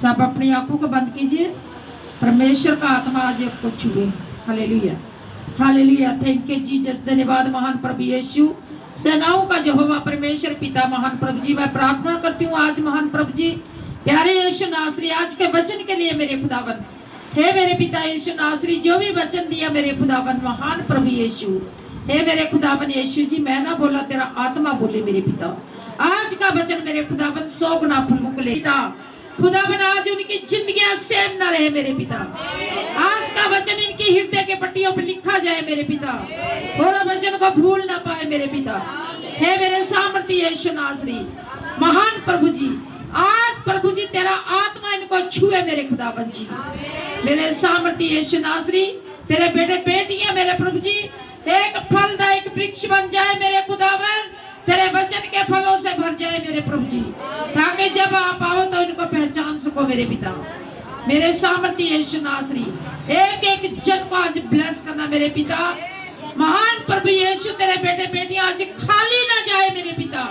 सब अपनी आंखों को बंद कीजिए। परमेश्वर का आत्मा आज आपको छुए। Hallelujah, hallelujah. Thank you Jesus. धन्यवाद महान प्रभु यीशु, सेनाओं का यहोवा परमेश्वर पिता महान प्रभु जी। मैं प्रार्थना करती हूँ आज महान प्रभु जी, प्यारे यीशु नासरी, आज के वचन के लिए मेरे खुदावन, हे मेरे पिता यीशु नासरी, जो भी वचन दिया मेरे खुदावन महान प्रभु यीशु, हे मेरे खुदावन यीशु जी, मैं ना बोला तेरा आत्मा बोले मेरे पिता। आज का वचन मेरे खुदावन 100 गुना फलों को लेता खुदावन, आज उनकी जिंदगियां सेम ना रहे मेरे पिता। आज का वचन इनकी हृदय के पट्टियों पर लिखा जाए मेरे पिता, और वचन को भूल ना पाए मेरे पिता। हे मेरे सामर्थ्य यीशु नासरी महान प्रभु जी, आज प्रभु जी तेरा आत्मा इनको छुए मेरे खुदावन जी। मेरे सामर्थ्य यीशु नासरी, तेरे बेटे बेटियां मेरे प्रभु जी एक फलदायक वृक्ष बन जाए मेरे खुदावन, तेरे वचन के फलों से भर जाए मेरे प्रभु जी, ताकि जब आप आओ तो इनको पहचान सको मेरे पिता। मेरे सामर्थ्य यीशु नासरी, एक एक जन को आज ब्लेस करना मेरे पिता। महान प्रभु यीशु, तेरे बेटे बेटियां आज खाली ना जाए मेरे पिता,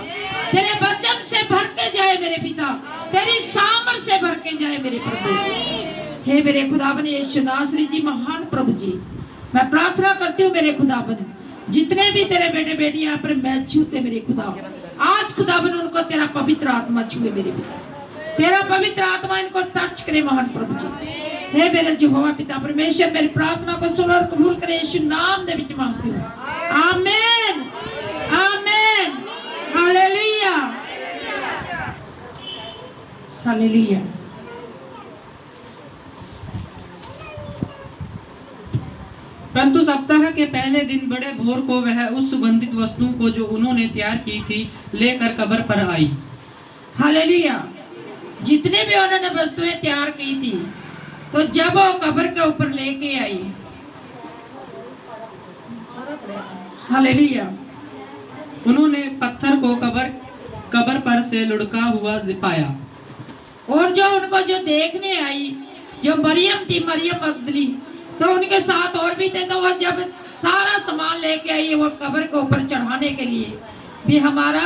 तेरे वचन से भर के जाए मेरे पिता, तेरी सामर्थ से भर के जाए मेरे प्रभु। हे मेरे खुदावन यीशु नासरी जी महान प्रभु जी, मैं प्रार्थना करती हूँ मेरे खुदावन, जितने भी तेरे बेटे बेटियां यहाँ पर मैं छूते मेरे खुदा, आज खुदावन उनको तेरा पवित्र आत्मा छुए मेरे पिता, तेरा पवित्र आत्मा इनको टच करे महान प्रभु जी। हे मेरे यहोवा पिता परमेश्वर, मेरी प्रार्थना को सुन और कबूल करे यीशु नाम दे विच मांगती हूँ, आमीन, आमीन, हालेलुया, हालेलुया। परंतु सप्ताह के पहले दिन बड़े भोर को वह उस सुगंधित वस्तु को जो उन्होंने तैयार की थी लेकर कब्र पर आई। हालेलुया। जितने भी उन्होंने वस्तुएं तैयार की थी, तो जब वो कब्र के ऊपर लेके आई, हालेलुया, उन्होंने पत्थर को कब्र पर से लुढ़का हुआ पाया। और जो उनको जो देखने आई, जो मरियम थी, मरियम मगदली, तो उनके साथ और भी थे, तो वो जब सारा सामान लेके आई वो कब्र के ऊपर चढ़ाने के लिए, भी हमारा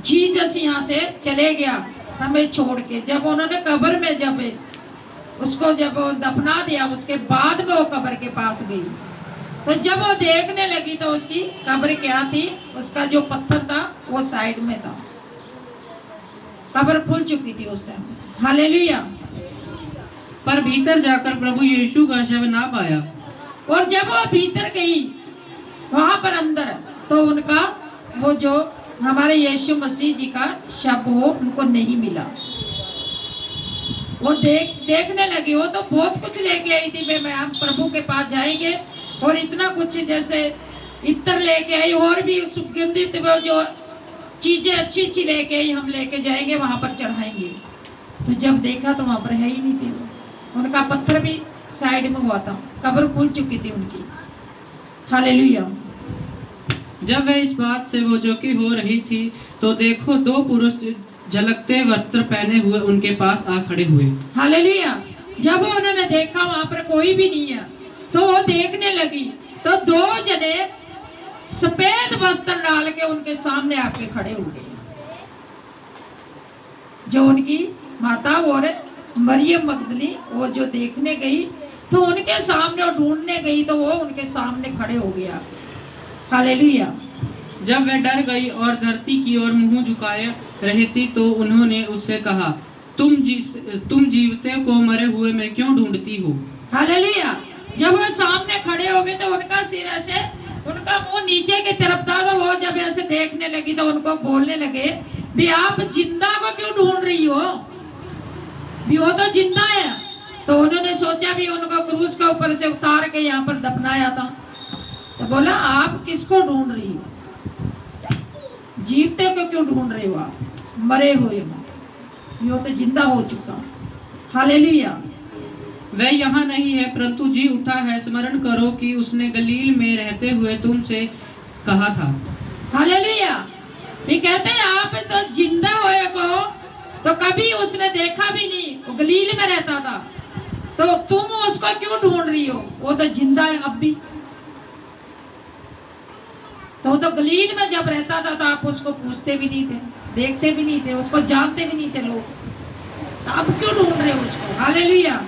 जीसस यहाँ से चले गया हमें छोड़ के। जब उन्होंने कब्र में जब उसको जब दफना दिया, उसके बाद में वो कब्र के पास गई, तो जब वो देखने लगी तो उसकी कब्र क्या थी, उसका जो पत्थर था वो साइड में था, कब्र खुल चुकी थी उस टाइम। हालेलुया। पर भीतर जाकर प्रभु यीशु का शव ना पाया। और जब वो भीतर गई वहां पर अंदर, तो उनका वो जो हमारे यीशु मसीह जी का शव हो उनको नहीं मिला। वो देखने लगी, वो तो बहुत कुछ लेके आई थी, मैं हम प्रभु के पास जाएंगे, और इतना कुछ जैसे इत्र लेके आई, और भी सुगंधित वो जो चीजें अच्छी अच्छी लेके आई, हम लेके जाएंगे वहां पर चढ़ाएंगे। तो जब देखा तो वहां पर है ही नहीं थी, उनका पत्थर भी साइड में हुआ था, कब्र खुल चुकी थी उनकी। हालेलुया। जब वह इस बात से वो जो की हो रही थी, तो देखो 2 पुरुष झलकते वस्त्र पहने हुए उनके पास आ खड़े हुए। हालेलुया। जब उन्होंने देखा वहां पर कोई भी नहीं है, तो वो देखने लगी, तो 2 जने सफेद वस्त्र डाल के उनके सामने आके खड़े हो गए, जो उनकी माता और मरियम मगदली, वो जो देखने गई, तो उनके सामने और ढूंढने गई, तो वो उनके सामने खड़े हो गया। हालेलुया। जब वह डर गई और धरती की ओर मुंह झुकाए रही थी, तो उन्होंने उससे कहा, तुम जीवते को मरे हुए में क्यों ढूंढती हो? हालेलुया। जब वो सामने खड़े हो गए, तो उनका सिर ऐसे, उनका मुंह नीचे की तरफ था, तो वो जब ऐसे देखने लगी, तो उनको बोलने लगे, भी आप जिंदा को क्यों ढूंढ रही हो, भी वो तो जिंदा है। तो उन्होंने सोचा भी उनको क्रूस के ऊपर से उतार के यहाँ पर दफनाया था, तो बोला आप किसको ढूंढ रही हो, जीवते को क्यों ढूंढ रहे हो, आप मरे हुए हो, यो तो जिंदा हो चुका। हालेलुया। वह यहाँ नहीं है, परंतु जी उठा है। स्मरण करो कि उसने गलील में रहते हुए तुमसे कहा था। हालेलुया। भी कहते हैं आप तो जिंदा होए को तो कभी उसने देखा भी नहीं, वो गलील में रहता था, तो तुम उसको क्यों ढूंढ रही हो, वो तो जिंदा है अब भी। तो गलील में जब रहता था, तो आप उसको पूछते भी नहीं थे, देखते भी नहीं थे, उसको जानते भी नहीं थे लोग। अब क्यों ढूंढ रहे हो उसको? हालेलुया।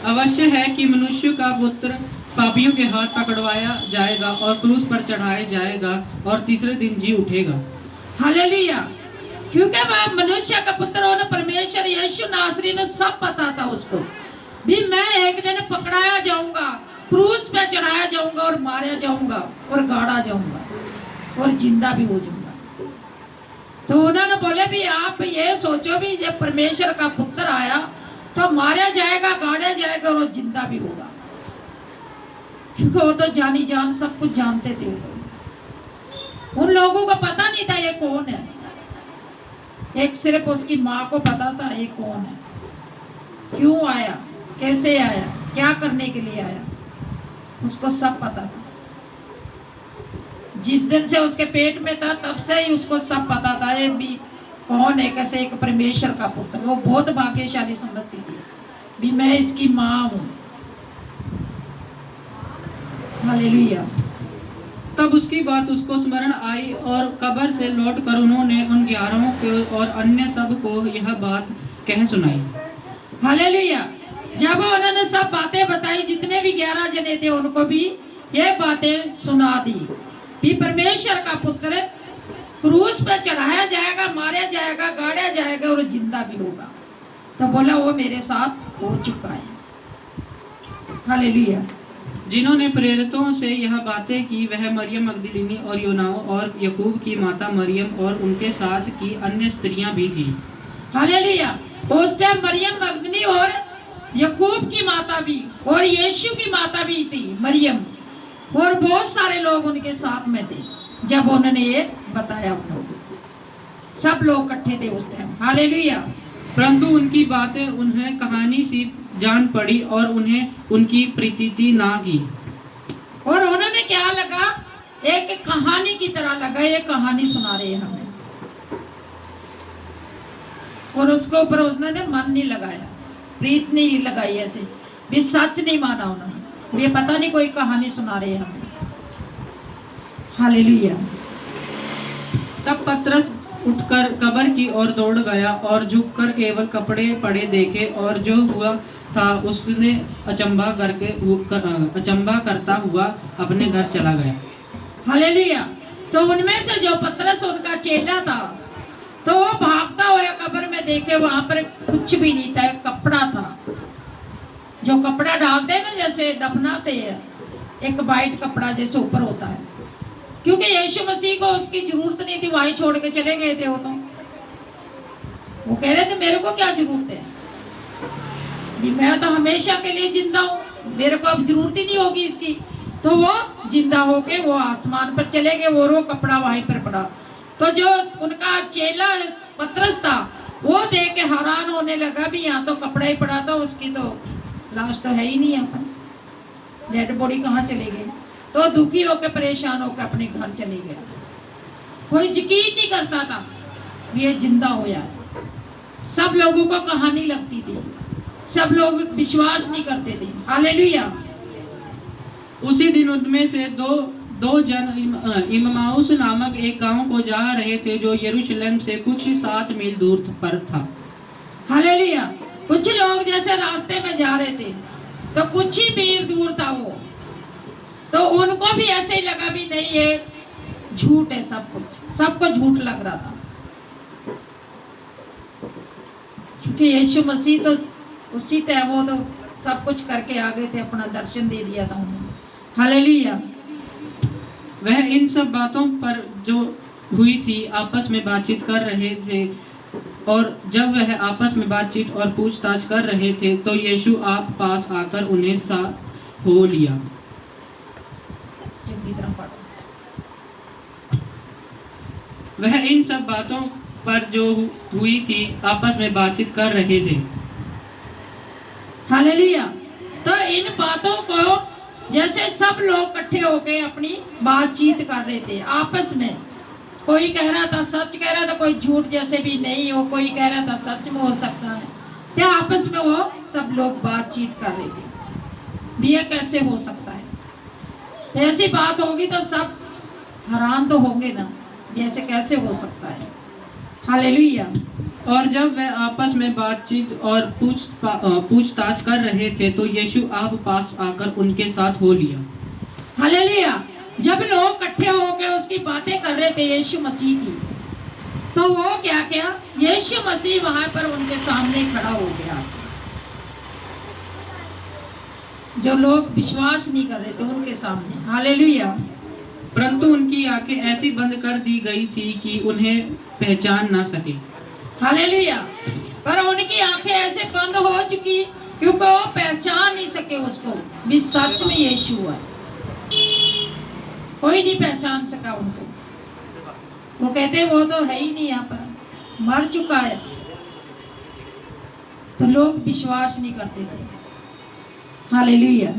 अवश्य है कि मनुष्य का पुत्र पापियों के हाथ पकड़वाया जाएगा और क्रूस पर चढ़ाया जाएगा और तीसरे दिन जी उठेगा। हालेलुया। क्योंकि वह मनुष्य का पुत्र होने परमेश्वर यीशु नासरी ने सब पता था उसको भी मैं एक दिन पकड़ाया जाऊंगा, क्रूस पे चढ़ाया जाऊंगा और मारा जाऊंगा और गाड़ा जाऊंगा और जिंदा भी हो जाऊंगा। तो उन्होंने बोले भी आप ये सोचो भी जब परमेश्वर का पुत्र आया तो मारा जाएगा, गाड़ा जाएगा और जिंदा भी होगा। क्योंकि वो तो जानी जान सब कुछ जानते थे। उन लोगों को पता नहीं था ये कौन है। एक सिर्फ उसकी माँ को पता था ये कौन है, क्यों आया, कैसे आया, क्या करने के लिए आया, उसको सब पता था। जिस दिन से उसके पेट में था तब से ही उसको सब पता था ये भी कौन है, कैसे एक परमेश्वर का पुत्र। वो बहुत भाग्यशाली समझती थी भी मैं इसकी माँ हूँ। हालेलुया। तब उसकी बात उसको स्मरण आई और कब्र से लौटकर उन्होंने उन 11 को और अन्य सब को यह बात कह सुनाई। हालेलुया। जब उन्होंने सब बातें बताई, जितने भी 11 जने थे उनको भी ये बातें सुना दी भी परमेश्वर का पुत्र क्रूस पर चढ़ाया जाएगा, मारा जाएगा, गाड़ा जाएगा और जिंदा भी होगा। तो बोला वो मेरे साथ हो चुका है। हालेलुया। जिन्होंने प्रेरितों से यह बातें की वह मरियम मगदलीनी और योनाओ और यकूब की माता मरियम और उनके साथ की अन्य स्त्रियां भी थी। हालेलुया। उस टाइम मरियम मगदली और यकूब की माता भी और यीशु की माता भी थी मरियम, और बहुत सारे लोग उनके साथ में थे जब उन्होंने ये बताया। उन लोगों को सब लोग इकट्ठे थे उस टाइम। हालेलुया। परंतु उनकी बातें उन्हें कहानी सी जान पड़ी और उन्हें उनकी प्रीति ना की। और उन्होंने क्या लगा, एक कहानी की तरह लगा, ये कहानी सुना रहे हैं हमें। और उसके ऊपर उसने मन नहीं लगाया, प्रीत नहीं लगाई, ऐसे भी सच नहीं माना उन्होंने। ये पता नहीं कोई कहानी सुना रहे हैं हमें। हालेलुया। तब पतरस उठकर कब्र की ओर दौड़ गया और झुककर केवल कपड़े पड़े देखे और जो हुआ था उसने अचंभा करता हुआ अपने घर चला गया। हालेलुया। तो उनमें से जो पतरस उनका चेला था तो वो भागता हुआ कब्र में देखे वहां पर कुछ भी नहीं था, एक कपड़ा था। जो कपड़ा डालते हैं ना, जैसे दफनाते हैं, एक वाइट कपड़ा जैसे ऊपर होता है। क्योंकि यीशु मसीह को उसकी जरूरत नहीं थी, वहीं छोड़ के चले गए थे। वो कह रहे थे मेरे को क्या जरूरत है, भी मैं तो हमेशा के लिए जिंदा हूँ, मेरे को अब जरूरत ही नहीं होगी इसकी। तो वो जिंदा होके वो आसमान पर चले गए, वो कपड़ा वहीं पर पड़ा। तो जो उनका चेला पतरस था वो देख के हैरान होने लगा भी यहाँ तो कपड़ा ही पड़ा था, उसकी तो लाश तो है ही नहीं, यहाँ पर डेड बॉडी कहाँ चले गए। तो दुखी होकर परेशान होकर अपने घर चले गया। कोई यकीन नहीं करता था ये जिंदा होया। सब लोगों को कहानी लगती थी, सब लोग विश्वास नहीं करते थे। हालेलुया। उसी दिन उनमें से दो जन इम्माउस नामक एक गांव को जा रहे थे जो यरूशलेम से कुछ 7 मील दूर पर था। हालेलुया। कुछ लोग जैसे रास्ते में जा रहे थे तो कुछ ही मील दूर था वो, तो उनको भी ऐसे ही लगा भी नहीं ये झूठ है, सब कुछ सबको झूठ लग रहा था। क्योंकि यीशु मसीह तो उसी टाइम वो तो सब कुछ करके आ गए थे, अपना दर्शन दे दिया था उन्होंने। हालेलुया। वह इन सब बातों पर जो हुई थी आपस में बातचीत कर रहे थे, और जब वह आपस में बातचीत और पूछताछ कर रहे थे तो यीशु आप पास आकर उन्हें साथ हो लिया। वह इन सब बातों पर जो हुई थी आपस में बातचीत कर रहे थे। हालेलुया। तो इन बातों को जैसे सब लोग इकट्ठे होकर अपनी बातचीत कर रहे थे आपस में। कोई कह रहा था सच कह रहा था, कोई झूठ जैसे भी नहीं हो, कोई कह रहा था सच में हो सकता है। तो आपस में वो सब लोग बातचीत कर रहे थे भी ये कैसे हो सकता है। तो ऐसी बात होगी तो सब हैरान तो होंगे ना, ऐसे कैसे हो सकता है। हालेलुया। और जब वे आपस में बातचीत और पूछताछ कर रहे थे तो यीशु आप पास आकर उनके साथ हो लिया। हालेलुया। जब लोग इकट्ठे होकर उसकी बातें कर रहे थे यीशु मसीह की, तो वो क्या किया, यीशु मसीह वहां पर उनके सामने खड़ा हो गया। जो लोग विश्वास नहीं कर रहे थे उनके सामने। हालेलुया। परंतु उनकी आंखें ऐसी बंद कर दी गई थी कि उन्हें पहचान ना सके। हालेलुया। पर उनकी आंखें ऐसे बंद हो चुकी क्योंकि वो पहचान नहीं सके उसको भी सच में यीशु है। कोई नहीं पहचान सका उनको। वो कहते वो तो है ही नहीं, यहाँ पर मर चुका है। तो लोग विश्वास नहीं करते थे। हालेलुया।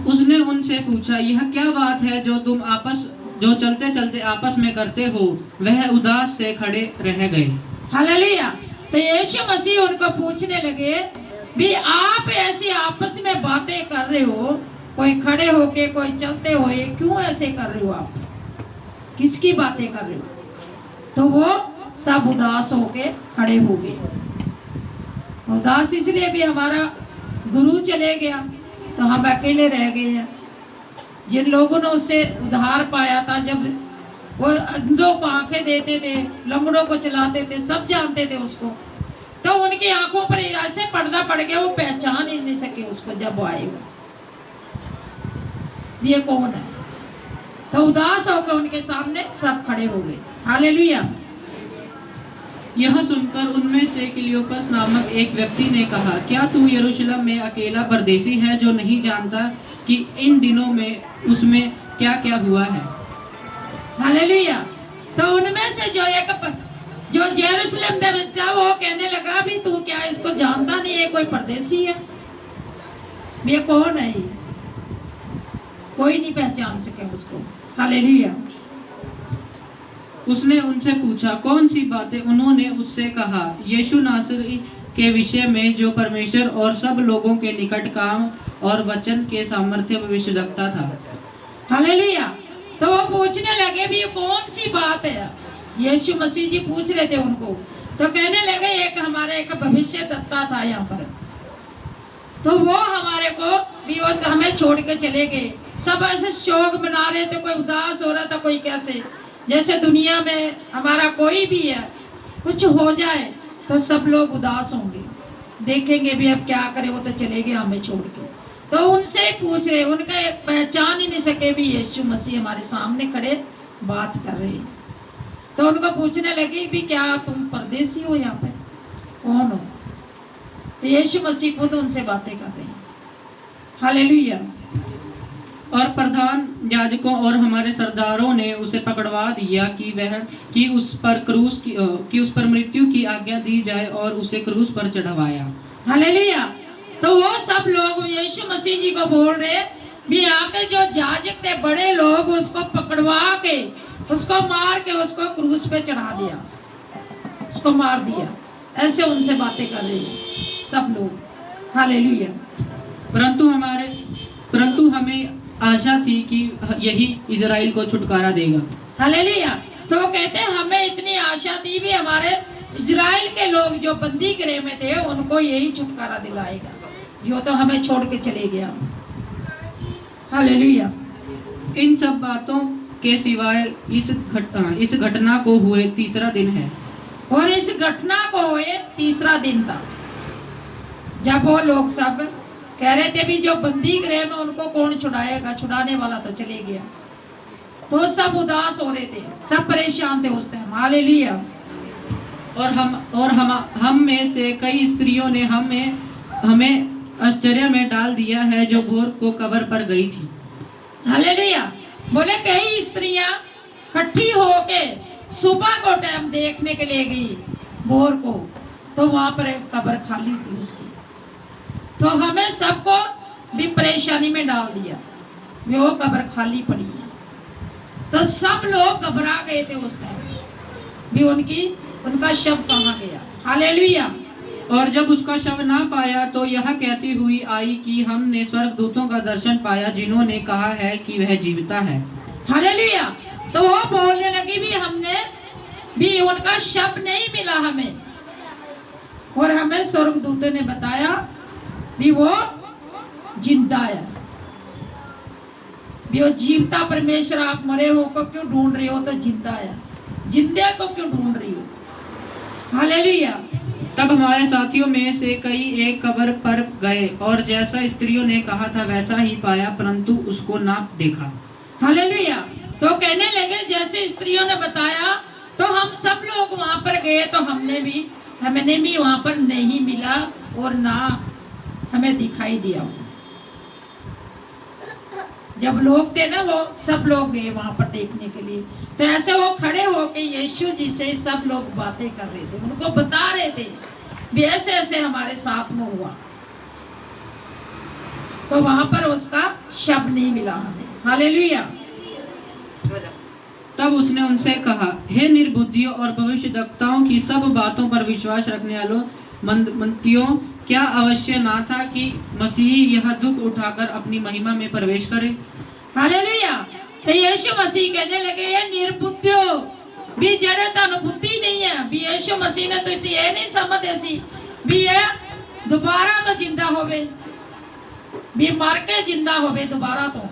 उसने उनसे पूछा, यह क्या बात है जो चलते चलते आपस में करते हो? वह उदास से खड़े रह गए। हालेलुया। तो यीशु मसीह उनको पूछने लगे भी आप ऐसी आपस में बातें कर रहे हो, कोई खड़े होके कोई चलते हुए, क्यों ऐसे कर रहे हो? आप किसकी बातें कर रहे हो? तो वो सब उदास होके खड़े हो गए। उदास इसलिए भी हमारा गुरु चले गया तो हम अकेले रह गए हैं। जिन लोगों ने उससे उद्धार पाया था, जब वो अंधों को आंखें देते थे, लंगड़ों को चलाते थे, सब जानते थे उसको, तो उनकी आंखों पर ऐसे पर्दा पड़ गया, वो पहचान ही नहीं सके उसको। जब वो आए ये कौन है, तो उदास होकर उनके सामने सब खड़े हो गए। हालेलुया। यह सुनकर उनमें से क्लियोपस नामक एक व्यक्ति ने कहा, क्या तू यरूशलेम में अकेला परदेसी है जो नहीं जानता कि इन दिनों में उसमें क्या क्या हुआ है? हालेलुया। तो उनमें से जो यरूशलेम में था वो कहने लगा, भी तू क्या इसको जानता नहीं है? कोई परदेसी है, ये कौन है? कोई नहीं पहचान सके उसको। हालेलुया। उसने उनसे पूछा, कौन सी बातें? उन्होंने उससे कहा, यीशु नासरी के विषय में जो परमेश्वर और सब लोगों के निकट काम और वचन के सामर्थ्य भविष्यवक्ता था। हालेलुया। तो वो पूछने लगे भी कौन सी बात है? यीशु मसीह जी पूछ रहे थे उनको। तो कहने लगे एक भविष्यवक्ता था यहाँ पर, तो वो हमारे को भी वो हमें छोड़ के चले गए। सब ऐसे शोक मना रहे थे, कोई उदास हो रहा था, कोई कैसे, जैसे दुनिया में हमारा कोई भी है कुछ हो जाए तो सब लोग उदास होंगे, देखेंगे भी अब क्या करें, वो तो चले गए हमें छोड़ के। तो उनसे पूछ रहे, उनका पहचान ही नहीं सके भी यीशु मसीह हमारे सामने खड़े बात कर रहे हैं। तो उनको पूछने लगे भी क्या तुम परदेसी हो, यहाँ पे कौन हो? तो यीशु मसीह खुद उनसे बातें कर रहे हैं। हालेलुया। और प्रधान याजकों और हमारे सरदारों ने उसे पकड़वा दिया कि उस पर मृत्यु की आज्ञा दी जाए और उसे क्रूस पर चढ़वाया। हालेलुया। तो वो सब लोग यीशु मसीह जी को बोल रहे भी आके जो याजक थे बड़े लोग, उसको पकड़वा के उसको मार के उसको क्रूस पे चढ़ा दिया, उसको मार दिया। ऐसे उनसे बातें कर रहे हैं सब लोग। हालेलुया। परंतु हमें आशा थी कि यही इजराइल को छुटकारा देगा। हालेलुया। तो वो कहते हैं हमें इतनी आशा थी भी हमारे इजराइल के लोग जो बंदी गृह में थे उनको यही छुटकारा दिलाएगा, जो तो हमें छोड़ के चले गया। हालेलुया। इन सब बातों के सिवाय इस घटना को हुए तीसरा दिन है। और इस घटना को हुए तीसरा दिन था, जब वो लोग सब कह रहे थे भी जो बंदी गृह में उनको कौन छुड़ाएगा, छुड़ाने वाला तो चले गया। तो सब उदास हो रहे थे, सब परेशान थे उस टाइम। हालेलुया। और हम में से कई स्त्रियों ने हमें आश्चर्य में डाल दिया है जो भोर को कब्र पर गई थी। हालेलुया। बोले कई स्त्रियां इकट्ठी होके सुबह को टाइम देखने के लिए गई भोर को, तो वहां पर एक कब्र खाली थी उसकी। तो हमें सबको भी परेशानी में डाल दिया, वो कब्र खाली पड़ी है। तो सब लोग घबरा गए थे उस टाइम भी उनका शव कहाँ गया। हालेलुया। और जब उसका शव ना पाया तो यह कहती हुई आई कि हमने स्वर्गदूतों का दर्शन पाया जिन्होंने कहा है कि वह जीविता है। हालेलुया। तो वो बोलने लगी भी हमने भी उनका शव नहीं मिला हमें, और हमें स्वर्गदूतों ने बताया भी वो जिंदा है। भी वो जीवता परमेश्वर, आप मरे हो को क्यों ढूंढ रही हो, तो जिंदा है, जिंदे को क्यों ढूंढ रही हो। हालेलुया। तब हमारे साथियों में से कई एक कब्र पर गए और जैसा स्त्रियों ने कहा था वैसा ही पाया, परंतु उसको ना देखा। हालेलुया। तो कहने लगे जैसे स्त्रियों ने बताया, तो हम सब लोग वहां पर गए, तो हमने भी वहां पर नहीं मिला और ना हमें दिखाई दिया। जब लोग थे ना, वो सब लोग गए वहां पर देखने के लिए, तो ऐसे वो खड़े होके यीशु जी से सब लोग बातें कर रहे थे, उनको बता रहे थे भी ऐसे ऐसे हमारे साथ में हुआ। तो वहां पर उसका शव नहीं मिला हमें। हालेलुया। तब उसने उनसे कहा, हे निर्बुद्धियों और भविष्यद्वक्ताओं की सब बातों पर विश्वास रखने वालों मंतियों, क्या अवश्य ना था कि मसीह यह दुख उठाकर अपनी महिमा में प्रवेश करे। हालेलुया। तो यीशु मसीह कहने लगे, ये निर्बुद्धियों भी जड़े तन बुद्धि नहीं है। भी यीशु मसीह ने तो इसी ये नहीं समझ सी भी ये दोबारा तो जिंदा होवे, भी मर के जिंदा होवे दोबारा, तो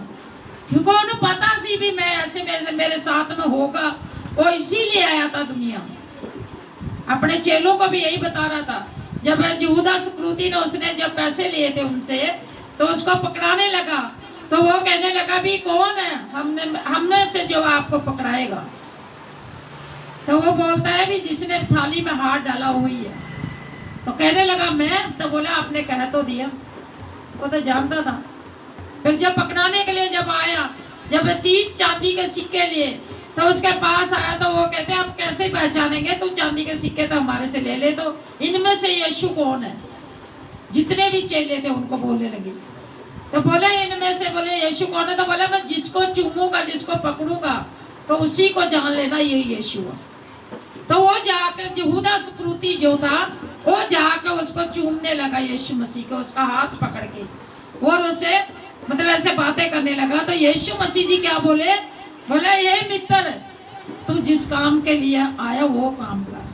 क्योंकि उन्हें पता सी भी मैं ऐसे मेरे साथ में होगा, वो इसीलिए आया था दुनिया में। अपने चेलों को भी यही बता रहा था। जब यहूदा इस्करियोती ने उसने जब पैसे लिए थे उनसे, तो उसको पकड़ाने लगा, तो वो कहने लगा भी कौन है हमने से जो आपको पकड़ाएगा। तो वो बोलता है भी जिसने थाली में हाथ डाला हुई है। तो कहने लगा मैं, तो बोला आपने कह तो दिया, वो तो जानता था। फिर जब पकड़ाने के लिए जब आया, जब 30 चांदी के सिक्के लिए, तो उसके पास आया, तो वो कहते हैं आप कैसे पहचानेंगे, तू चांदी के सिक्के तो हमारे से ले ले, तो इनमें से यीशु कौन है। जितने भी चेले थे उनको बोलने लगे, तो बोले इनमें से, बोले यीशु कौन है, तो बोले मैं जिसको चूमूंगा, जिसको पकड़ूंगा, तो उसी को जान लेना ये यीशु है। तो वो जाकर यहूदा इस्करियोती जो था, वो जाकर उसको चूमने लगा यीशु मसीह को, उसका हाथ पकड़ के, और उसे मतलब ऐसे बातें करने लगा। तो यीशु मसीह जी क्या बोले, बोले ये मित्र, तू जिस काम के लिए आया वो काम कर।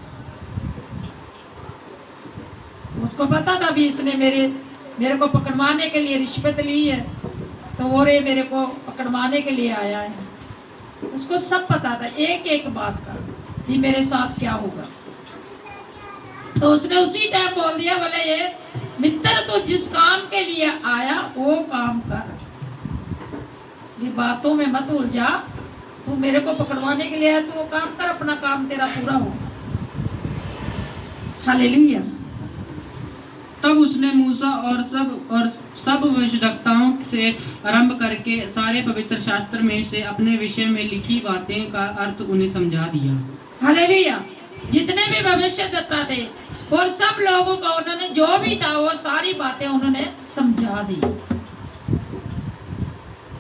उसको पता था भी इसने मेरे को पकड़वाने के लिए रिश्वत ली है, तो वो रे मेरे को पकड़वाने के लिए आया है। उसको सब पता था एक एक बात का भी मेरे साथ क्या होगा। तो उसने उसी टाइम बोल दिया, बोले ये मित्र, तो जिस काम के लिए आया वो काम कर, ये बातों में मत उलझा। तू मेरे को पकड़वाने के लिए आया, तू वो काम कर, अपना काम तेरा पूरा हो। हालेलुया। तब उसने मूसा और सब भविष्यद्वक्ताओं से आरंभ करके सारे पवित्र शास्त्र में से अपने विषय में लिखी बातें का अर्थ उन्हें समझा दिया। हालेलुया। जितने भी भविष्यद्वक्ता थे और सब लोगों को उन्होंने जो भी था वो सारी बातें उन्होंने समझा दी।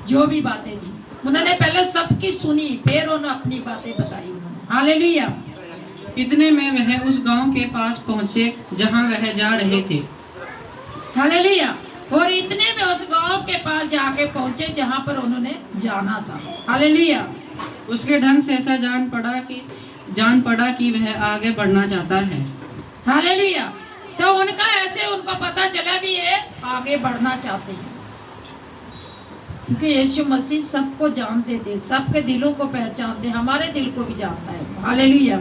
जो भी बातें थी उन्होंने पहले सबकी सुनी, फिर उन्होंने अपनी बातें बताई उन्होंने। हालेलुया। इतने में वह उस गांव के पास पहुंचे जहां वह जा रहे थे। हालेलुया। और इतने में उस गांव के पास जाके पहुंचे जहां पर उन्होंने जाना था। हालेलुया। उसके ढंग से ऐसा जान पड़ा कि वह आगे बढ़ना चाहता है। हालेलुया। तो उनको पता चला भी ये आगे बढ़ना चाहते हैं, क्योंकि यीशु मसीह सबको जानते थे, सबके दिलों को पहचानते, हमारे दिल को भी जानता है। हालेलुया।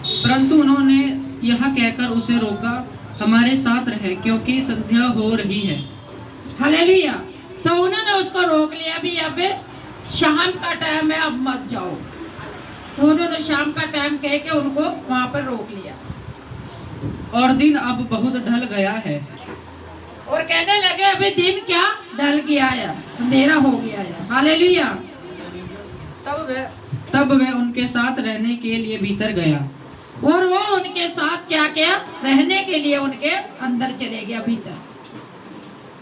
परंतु उन्होंने यह कहकर उसे रोका, हमारे साथ रहे क्योंकि संध्या हो रही है। हालेलुया। तो उन्होंने उसको रोक लिया भी, अब शाम का टाइम है, अब मत जाओ। तो उन्होंने शाम का टाइम कह के उनको वहां पर रोक लिया। और दिन अब बहुत ढल गया है, और कहने लगे अभी दिन क्या ढल गया है, अंधेरा हो गया है। हालेलुया। तब वह उनके साथ रहने के लिए भीतर गया, और वो उनके साथ क्या किया, रहने के लिए उनके अंदर चले गया, भीतर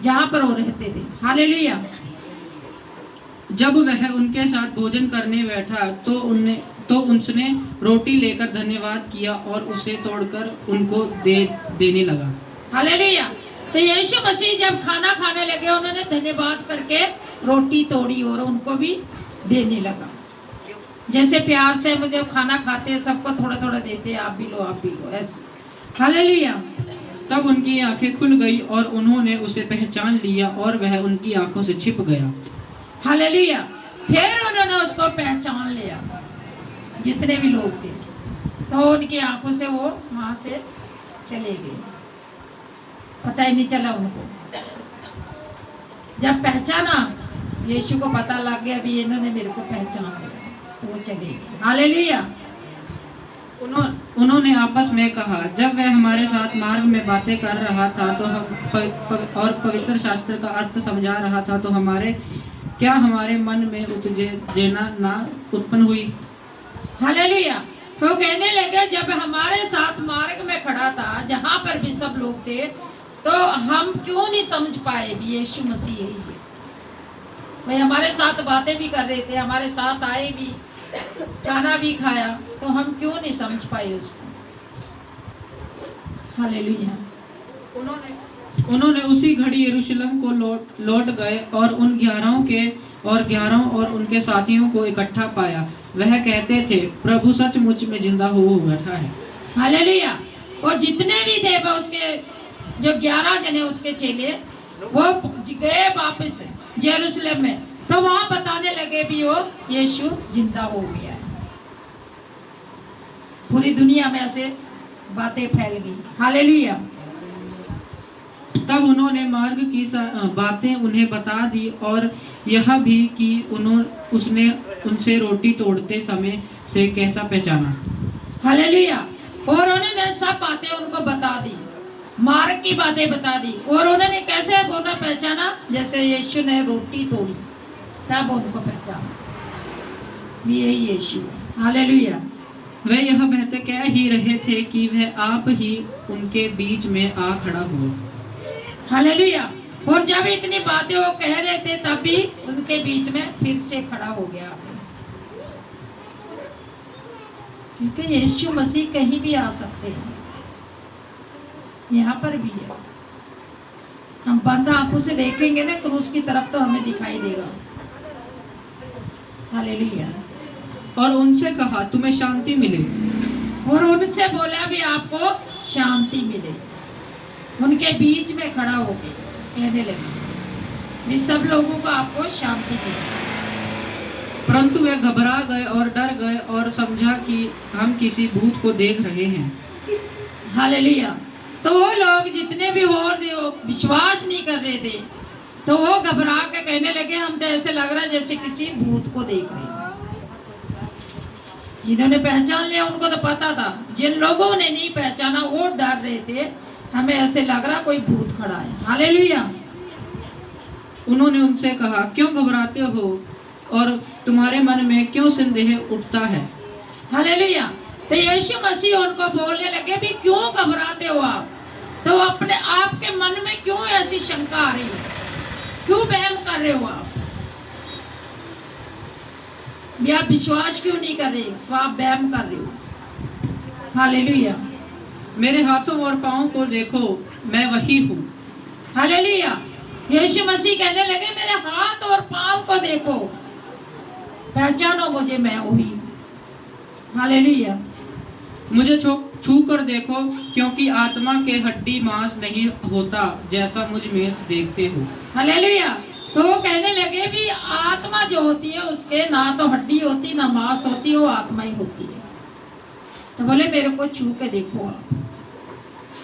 जहां पर वो रहते थे। हालेलुया। जब वह उनके साथ भोजन करने बैठा तो उसने रोटी लेकर धन्यवाद किया और उसे तोड़कर उनको देने लगा। हालेलुया। तो यीशु मसीह जब खाना खाने लगे, उन्होंने धन्यवाद करके रोटी तोड़ी और उनको भी देने लगा। जैसे प्यार से मुझे खाना खाते हैं सबको थोड़ा थोड़ा देते हैं, आप भी लो ऐसे। हालेलुया। तब उनकी आंखें खुल गई और उन्होंने उसे पहचान लिया और वह उनकी आंखों से छिप गया। हालेलुया। फिर उन्होंने उसको पहचान लिया, जितने भी लोग थे, तो उनकी आंखों से वो वहां से चले गए, पता ही नहीं चला उनको। जब पहचाना, यीशु को पता लग गया भी इन्होंने मेरे को पहचान लिया, तो वो चले गए। हालेलुया। उन्होंने आपस में कहा, जब वह हमारे साथ मार्ग में बातें कर रहा था तो हम और पवित्र शास्त्र का अर्थ समझा रहा था, तो क्या हमारे मन में उत्तेजना ना उत्पन्न हुई। हालेलुया। तो कहने लगे, जब हमारे साथ मार्ग में खड़ा था, जहाँ पर भी सब लोग थे, तो हम क्यों नहीं समझ पाए भी यीशु मसीह है ये। भाई हमारे साथ बातें भी कर रहे थे, हमारे साथ आए भी, खाना भी खाया, तो हम क्यों नहीं समझ पाए उसको। हालेलुया। उन्होंने उसी घड़ी यरूशलेम को लौट गए और उन 11 और उनके साथियों को इकट्ठा पाया। वह कहते थे, प्रभु सचमुच में जिंदा हो बैठा है। हालेलुया। वो जितने भी थे वो उसके जो 11 जने उसके चेले, वो गए वापस यरूशलेम में, तो वहां बताने लगे भी वो यीशु जिंदा हो गया है। पूरी दुनिया में ऐसे बातें फैल गई। हालेलुया। तब उन्होंने मार्ग की बातें उन्हें बता दी और यह भी कि उसने उनसे रोटी तोड़ते समय से कैसा पहचाना। हालेलुया। और उन्होंने सब बातें उनको बता दी, मार्ग की बातें बता दी, और उन्होंने कैसे उन्हें पहचाना, जैसे यीशु ने रोटी तोड़ी तब उनको पहचाना यही यीशु। हालेलुया। वे यह बहते कह ही रहे थे कि वह आप ही उनके बीच में आ खड़ा हुआ। हालेलुया। और जब इतनी बातें वो कह रहे थे, तब भी उनके बीच में फिर से खड़ा हो गया, क्योंकि यीशु मसीह कहीं भी आ सकते हैं, यहाँ पर भी है। हम बंद आंखों से देखेंगे ना क्रूस की तरफ, तो हमें दिखाई देगा। हालेलुया। और उनसे कहा, तुम्हें शांति मिले। और उनसे बोला भी आपको शांति मिले। उनके बीच में खड़ा हो गए, कहने लगे भी सब लोगों को आपको शांति मिले। परंतु वे घबरा गए और डर गए और समझा कि हम किसी भूत को देख रहे हैं। हालेलुया। तो वो लोग जितने भी और थे वो विश्वास नहीं कर रहे थे, तो वो घबरा के कहने लगे, हम तो ऐसे लग रहा है जैसे किसी भूत को देख रहे हैं। जिन्होंने पहचान लिया उनको तो पता था, जिन लोगों ने नहीं पहचाना वो डर रहे थे, हमें ऐसे लग रहा कोई भूत खड़ा है। हालेलुया। उन्होंने उनसे कहा, क्यों घबराते हो और तुम्हारे मन में क्यों संदेह उठता है। हालेलुया। तो यीशु मसीह उनको बोलने लगे भी क्यों घबराते हो आप, तो अपने आप के मन में क्यों ऐसी शंका आ रही है, क्यों वहम कर रहे हो आप, भी आप विश्वास क्यों नहीं कर रहे, तो आप वहम कर रहे हो। हालेलुया। मेरे हाथों और पाँव को देखो, मैं वही हूँ। हालेलुया। यीशु मसीह कहने लगे, मेरे हाथ और पाँव को देखो, पहचानो मुझे, मैं वही हूँ। हालेलुया। मुझे छू कर देखो, क्योंकि आत्मा के हड्डी मांस नहीं होता जैसा मुझ में देखते हो। हालेलुया। तो वो कहने लगे भी आत्मा जो होती है उसके ना तो हड्डी होती ना मांस होती, वो आत्मा ही होती है। तो बोले मेरे को छू के देखो आप।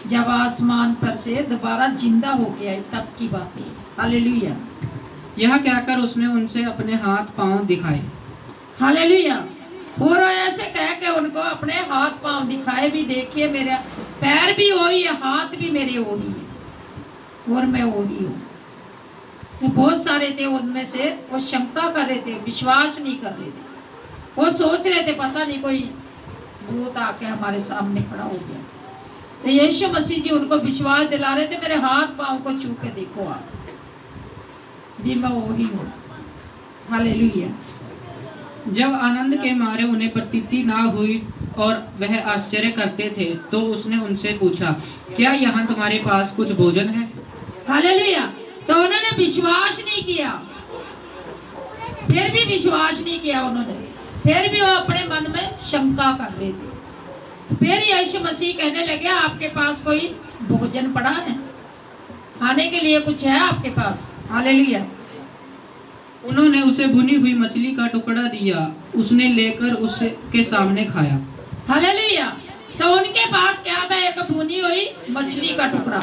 जब आसमान पर से दोबारा जिंदा हो गया तब की बात है। हालेलुया। यह कहकर उसने उनसे अपने हाथ पांव दिखाए। हालेलुया। और ऐसे कह के उनको अपने हाथ पांव दिखाए भी, देखिए मेरा पैर भी वही है, हाथ भी मेरे वही है, और मैं वही हूँ। तो बहुत सारे थे उनमें से, वो शंका कर रहे थे, विश्वास नहीं कर रहे थे, वो सोच रहे थे पता नहीं कोई भूत आके हमारे सामने खड़ा हो गया। तो यीशु मसीह जी उनको विश्वास दिला रहे थे, मेरे हाथ पांव को छू के देखो आप, भी मैं वही हूँ। हालेलुया। जब आनंद के मारे उन्हें प्रतीति ना हुई और वह आश्चर्य करते थे, तो उसने उनसे पूछा, क्या यहाँ तुम्हारे पास कुछ भोजन है। हालेलुया। तो उन्होंने विश्वास नहीं किया, फिर भी विश्वास नहीं किया उन्होंने, फिर भी वो अपने मन में शंका कर रहे थे। फिर यीशु मसीह कहने लगे, आपके पास कोई भोजन पड़ा है? खाने के लिए कुछ है आपके पास? हालेलुया। उन्होंने उसे भुनी हुई मछली का टुकड़ा दिया, उसने लेकर उसके सामने खाया। हालेलुया। तो उनके पास क्या था? एक भुनी हुई मछली का टुकड़ा,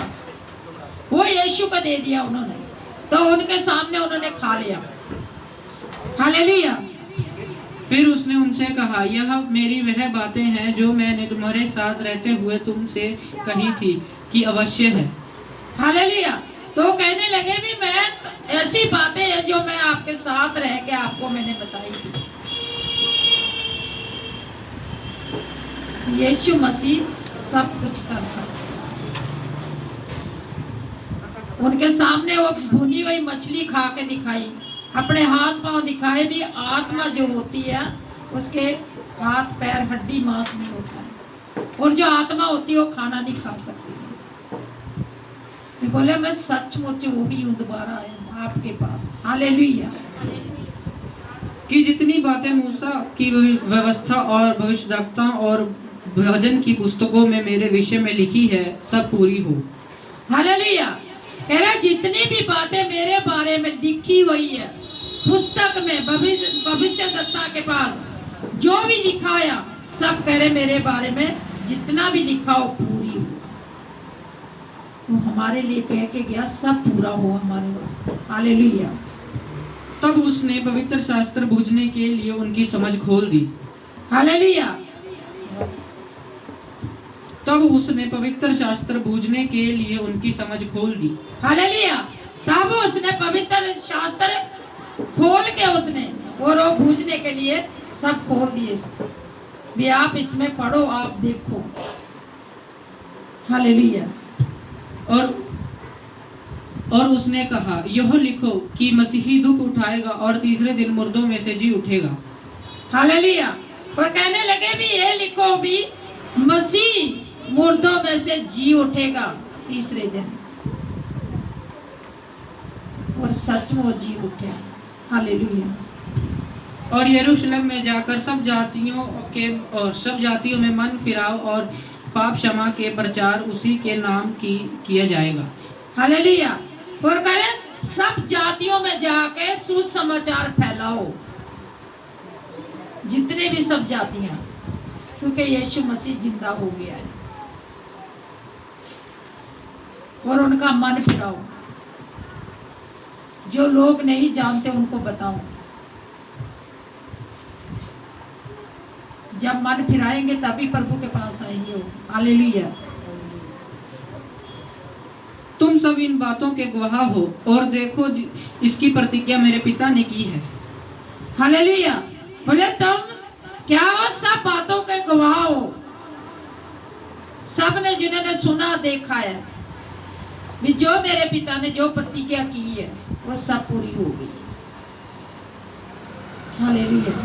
वो यीशु को दे दिया उन्होंने, तो उनके सामने उन्होंने खा लिया। हालेलुया। फिर उसने उनसे कहा, यह मेरी वह बातें हैं जो मैंने तुम्हारे साथ रहते हुए तुमसे कही थी कि अवश्य है। हालेलुया। तो कहने लगे भी मैं ऐसी बातें हैं जो मैं आपके साथ रह के आपको मैंने बताई थी। यीशु मसीह सब कुछ कर सकता है। उनके सामने वो भुनी हुई मछली खा के दिखाई, अपने हाथ पांव दिखाए भी। आत्मा जो होती है उसके हाथ पैर हड्डी मांस नहीं होता है, और जो आत्मा होती है वो खाना नहीं खा सकती है। बोले मैं सचमुच वही हूँ, दोबारा आया हूँ आपके पास। हालेलुया। कि जितनी बातें मूसा की व्यवस्था और भविष्यद्वक्ता और भजन की पुस्तकों में मेरे विषय में लिखी है, सब पूरी हो। हालेलुया। कह रहा जितनी भी बातें मेरे बारे में लिखी हुई है पुस्तक में, भविष्यद्वक्ता के पास जो भी लिखाया, सब कह रहे मेरे बारे में जितना भी लिखा हो पूरी हो। वो हमारे लिए कह के गया, सब पूरा हो हमारे वास्ते। हालेलुया। तब उसने पवित्र शास्त्र बूझने के लिए उनकी समझ खोल दी। हालेलुया। तब उसने पवित्र शास्त्र बूझने के लिए उनकी समझ खोल दी। हालेलुया। तब उसने पवित्र शास्त्र खोल के उसने और वो बूझने के लिए सब खोल दिए भी। आप इसमें पढ़ो, आप देखो। हालेलुया। और उसने कहा, यह लिखो कि मसीही दुख उठाएगा और तीसरे दिन मुर्दों में से जी उठेगा। हालेलुया। और कहने लगे भी ये लिखो भी, मसीह मुर्दों में से जी उठेगा तीसरे दिन। और सच में जी उठे। हालेलुया। और यरूशलेम में जाकर सब जातियों में मन फिराव और पाप क्षमा के प्रचार उसी के नाम की किया जाएगा। हालेलुया। और करें सब जातियों में जाके सुसमाचार फैलाओ, जितने भी सब जातियां, क्योंकि यीशु मसीह जिंदा हो गया है। और उनका मन फिराओ, जो लोग नहीं जानते उनको बताओ। जब मन फिराएंगे तभी प्रभु के पास आएंगे वो। हालेलुया। तुम सब इन बातों के गवाह हो, और देखो इसकी प्रतिज्ञा मेरे पिता ने की है। हालेलुया। बोले तुम क्या हो? सब बातों के गवाह हो। सब ने जिन्होंने सुना देखा है भी, जो मेरे पिता ने जो प्रतिज्ञा की है वो सब पूरी हो गई। हालेलुया।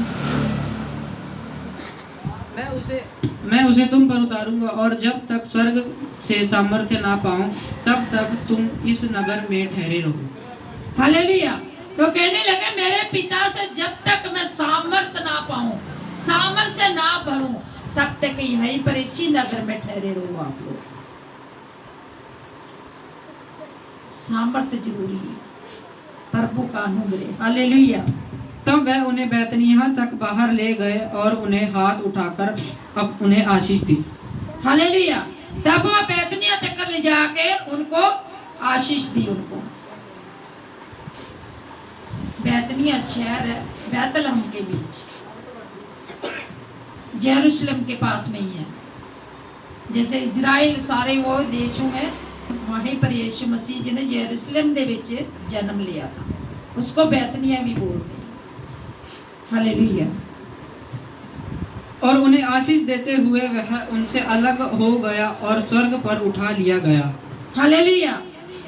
मैं उसे तुम पर उतारूंगा, और जब तक स्वर्ग से सामर्थ्य ना पाऊं तब तक तुम इस नगर में ठहरे रहो। हालेलुया। तो कहने लगे मेरे पिता से जब तक मैं सामर्थ ना पाऊं, सामर्थ्य ना भरूं, तब तक यहीं पर इसी नगर में ठहरे रहो आप लोग। सामर्थ्य जरूरी है, प्रभु का अनुग्रह। हालेलुया। तब वह उन्हें बैतनिय्याह तक बाहर ले गए और उन्हें हाथ उठाकर अब उन्हें आशीष दी। हालेलुया। तब वो बैतनिय्याह तक ले जाके उनको आशीष दी। उनको बैतनिय्याह शहर है बैतलहम के बीच, यरूशलेम के पास में ही है। जैसे इजराइल सारे वो देशों में, वहीं पर यीशु मसीह जी ने यरूशलेम दे विच जन्म लिया था, उसको बैतनिय्याह भी बोलते हैं। हालेलुया। और उन्हें आशीष देते हुए वह उनसे अलग हो गया और स्वर्ग पर उठा लिया गया। हालेलुया।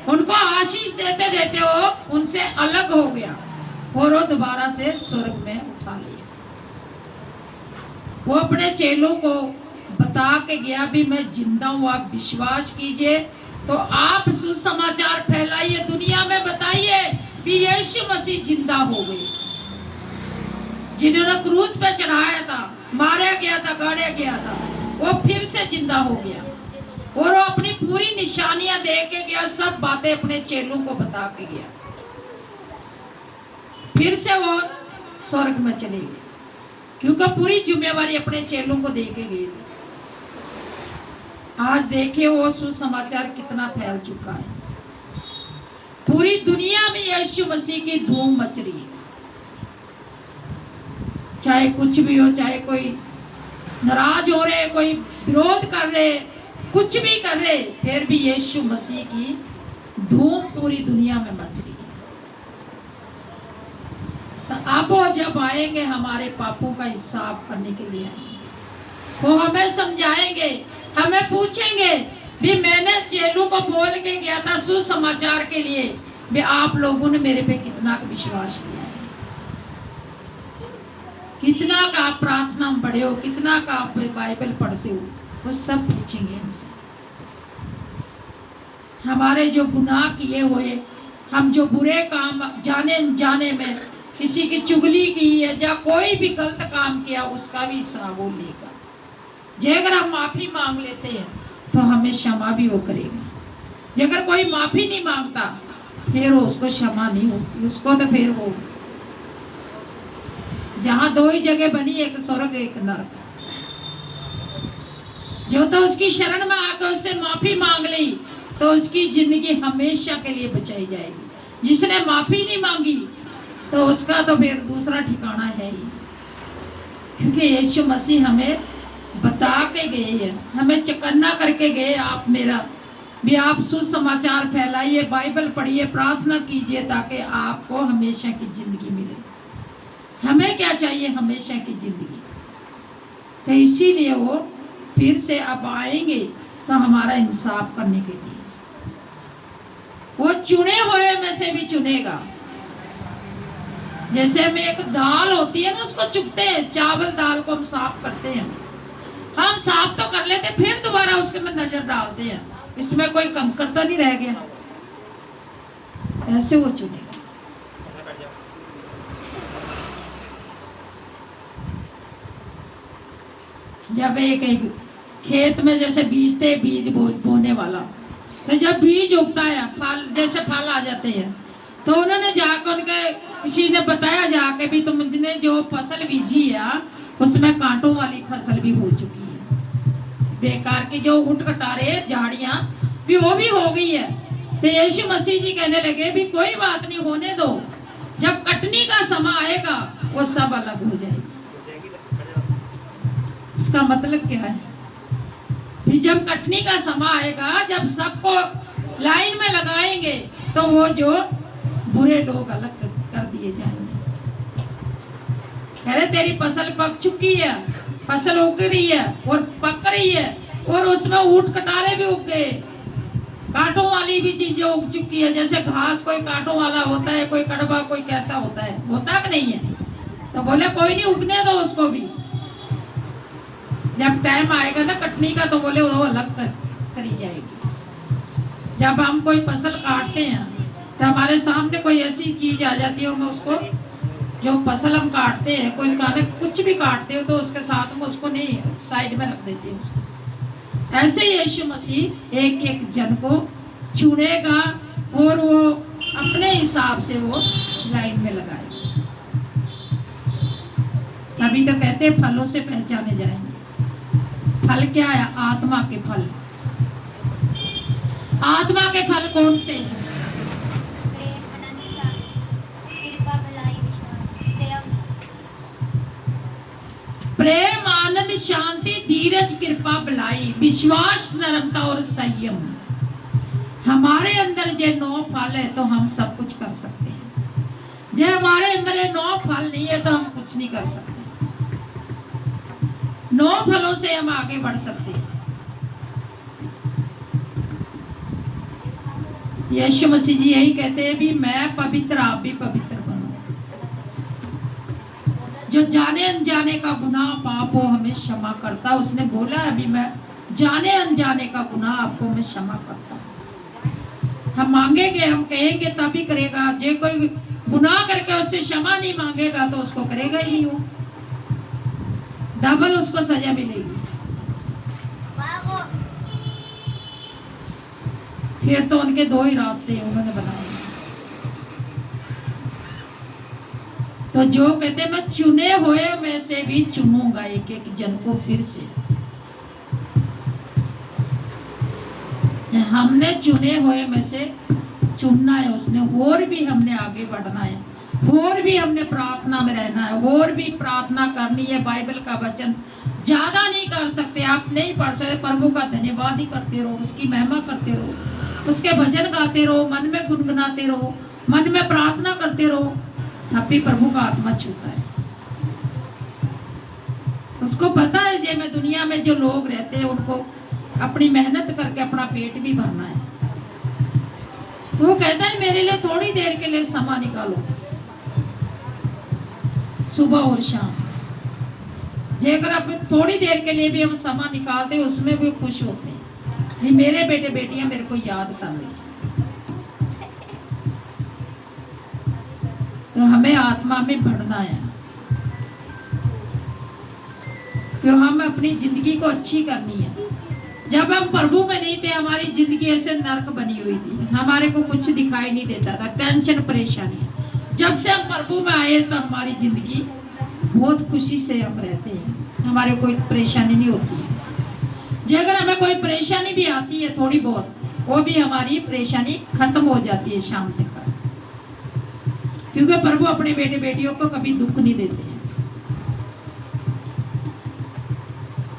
उनको आशीष देते देते वो उनसे अलग हो गया और वो दोबारा से स्वर्ग में उठा लिया। वो अपने चेलों को बता के गया भी मैं जिंदा हूँ, आप विश्वास कीजिए। तो आप सुसमाचार फैलाइए, दुनिया में बताइए कि यीशु मसीह जिंदा हो गए। जिन्होंने क्रूस पे चढ़ाया था, मारा गया था, गाड़ा गया था, वो फिर से जिंदा हो गया और वो अपनी पूरी निशानियां दे के गया, सब बातें अपने चेलों को बता के गया। फिर से वो स्वर्ग में चले गए क्योंकि पूरी जिम्मेवारी अपने चेलों को दे के गए थे। आज देखिए वो सुसमाचार कितना फैल चुका है, पूरी दुनिया में यीशु मसीह की धूम मच रही है। चाहे कुछ भी हो, चाहे कोई नाराज हो रहे, कोई विरोध कर रहे, कुछ भी कर रहे, फिर भी यीशु मसीह की धूम पूरी दुनिया में मच रही है। तो अब वो जब आएंगे हमारे पापों का हिसाब करने के लिए, वो हमें समझाएंगे, हमें पूछेंगे भी मैंने चेलों को बोल के गया था सुसमाचार के लिए, भी आप लोगों ने मेरे पे कितना विश्वास किया है, कितना का आप प्रार्थना में पढ़े हो, कितना का आप बाइबल पढ़ते हो, वो सब पूछेंगे हमसे। हमारे जो गुनाह किए हुए, हम जो बुरे काम जाने अनजाने में किसी की चुगली की है या कोई भी गलत काम किया, उसका भी हिसाब वो लेगा। जे अगर हम माफी मांग लेते हैं तो हमें क्षमा भी वो करेगा। जे अगर कोई माफी नहीं मांगता फिर उसको क्षमा नहीं होती, उसको तो फिर वो जहां दो ही जगह बनी, एक स्वर्ग एक नरक। जो तो उसकी शरण में आकर उससे माफी मांग ली तो उसकी जिंदगी हमेशा के लिए बचाई जाएगी। जिसने माफी नहीं मांगी तो उसका तो फिर दूसरा ठिकाना है ही, क्योंकि यीशु मसीह हमें बता के गए हैं, हमें चकन्ना करके गए, आप मेरा भी आप सुसमाचार फैलाइए, बाइबल पढ़िए, प्रार्थना कीजिए ताकि आपको हमेशा की जिंदगी मिले। हमें क्या चाहिए? हमेशा की जिंदगी। तो इसीलिए वो फिर से अब आएंगे तो हमारा इंसाफ करने के लिए वो चुने हुए में से भी चुनेगा। जैसे हमें एक दाल होती है ना, उसको चुगते हैं, चावल दाल को हम साफ करते हैं, हम साफ तो कर लेते, फिर दोबारा उसके में नजर डालते हैं, इसमें कोई कंकड़ तो नहीं रह गया। ऐसे वो चुनेगा। जब एक खेत में जैसे बीजते, बीज बोने वाला, तो जब बीज उगता है, फल जैसे फल आ जाते हैं, तो उन्होंने जाकर उनके किसी ने बताया जाके भी तुमने जो फसल बीजी है उसमें कांटों वाली फसल भी हो चुकी है, बेकार की जो उठ कटारे झाड़ियां भी वो भी हो गई है। तो यीशु मसीह जी कहने लगे भी कोई बात नहीं, होने दो, जब कटनी का समय आएगा वो सब अलग हो जाएगी। इसका मतलब क्या है? फिर जब कटनी का समय आएगा, जब सबको लाइन में लगाएंगे तो वो जो बुरे लोग अलग कर दिए जाएंगे। कह रहे तेरी फसल पक चुकी है, फसल उग रही है और पक रही है, और उसमें ऊंट कटारे भी उग गए, कांटों वाली भी चीजें उग चुकी है। जैसे घास कोई कांटों वाला होता है, कोई कड़वा, कोई कैसा होता है, होता कि नहीं है? तो बोले कोई नहीं, उगने दो उसको भी, जब टाइम आएगा ना कटनी का तो बोले वो अलग करी जाएगी। जब हम कोई फसल काटते हैं तो हमारे सामने कोई ऐसी चीज आ जाती है, मैं उसको जो फसल हम काटते हैं, कोई खाने कुछ भी काटते हो तो उसके साथ में उसको नहीं साइड में रख देते हैं उसको। ऐसे ही यीशु मसीह एक एक जन को चुनेगा और वो अपने हिसाब से वो लाइन में लगाएगा। तभी तो कहते हैं फलों से पहचाने जाएंगे। फल क्या है? आत्मा के फल। आत्मा के फल कौन से हैं? प्रेम, आनंद, शांति, धीरज, कृपा, भलाई, विश्वास, नम्रता और संयम। हमारे अंदर जो 9 फल है तो हम सब कुछ कर सकते हैं। जो हमारे अंदर ये 9 फल नहीं है तो हम कुछ नहीं कर सकते। 9 फलों से हम आगे बढ़ सकते हैं। यीशु मसीह जी यही कहते हैं भी मैं पवित्र, आप भी पवित्र बनो। जो जाने अनजाने का गुनाह पाप हो हमें क्षमा करता, उसने बोला अभी मैं जाने अनजाने का गुनाह आपको मैं क्षमा करता। हम मांगेंगे, हम कहेंगे तभी करेगा। जो कोई गुनाह करके उससे क्षमा नहीं मांगेगा तो उसको करेगा ही नहीं वो। डबल उसको सजा मिलेगी। फिर तो उनके दो ही रास्ते उन्होंने बनाए। तो जो कहते मैं चुने हुए में से भी चुनूंगा एक एक जन को फिर से। हमने चुने हुए में से चुनना है उसने, और भी हमने आगे बढ़ना है, और भी हमने प्रार्थना में रहना है, और भी प्रार्थना करनी है। बाइबल का वचन ज्यादा नहीं कर सकते, आप नहीं पढ़ सकते, प्रभु का धन्यवाद ही करते रहो, उसकी महिमा करते रहो, उसके भजन गाते रहो, मन में गुनगुनाते रहो, मन में प्रार्थना करते रहो, तब भी प्रभु का आत्मा छूता है। उसको पता है जे मैं दुनिया में जो लोग रहते हैं उनको अपनी मेहनत करके अपना पेट भी भरना है। तो वो कहता है मेरे लिए थोड़ी देर के लिए समय निकालो, सुबह और शाम। जे अगर आप थोड़ी देर के लिए भी हम समय निकालते उसमें भी खुश होते हैं कि मेरे बेटे बेटियां मेरे को याद कर रही। तो हमें आत्मा में बढ़ना है, क्यों हम अपनी जिंदगी को अच्छी करनी है। जब हम प्रभु में नहीं थे हमारी जिंदगी ऐसे नरक बनी हुई थी, हमारे को कुछ दिखाई नहीं देता था, टेंशन परेशानी। जब से हम प्रभु में आए तो हमारी जिंदगी बहुत खुशी से हम रहते हैं, हमारे कोई परेशानी नहीं होती है। जो अगर हमें कोई परेशानी भी आती है थोड़ी बहुत, वो भी हमारी परेशानी खत्म हो जाती है शाम तक, क्योंकि प्रभु अपने बेटे बेटियों को कभी दुख नहीं देते हैं।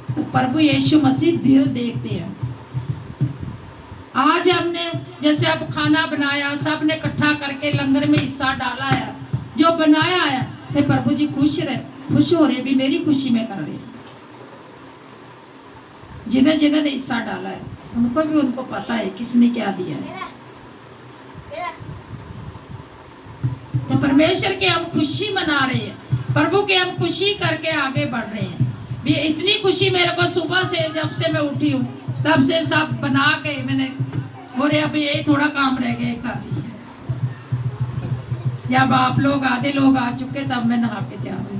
तो प्रभु यीशु मसीह दिल देखते हैं। आज हमने जैसे अब खाना बनाया, सब ने इकट्ठा करके लंगर में हिस्सा डाला है, जो बनाया है तो प्रभु जी खुश हो रहे, भी मेरी खुशी में कर रहे हैं। जिन्हें जिन्हें ने हिस्सा डाला है उनको भी उनको पता है किसने क्या दिया है। तो परमेश्वर की हम खुशी मना रहे हैं, प्रभु की हम खुशी करके आगे बढ़ रहे हैं। भी इतनी खुशी मेरे को सुबह से जब से मैं उठी हूँ तब से सब बना के मैंने, और अभी यही थोड़ा काम रह गया कर दिया। जब आप लोग आधे लोग आ चुके तब मैं नहा के तैयार हुई।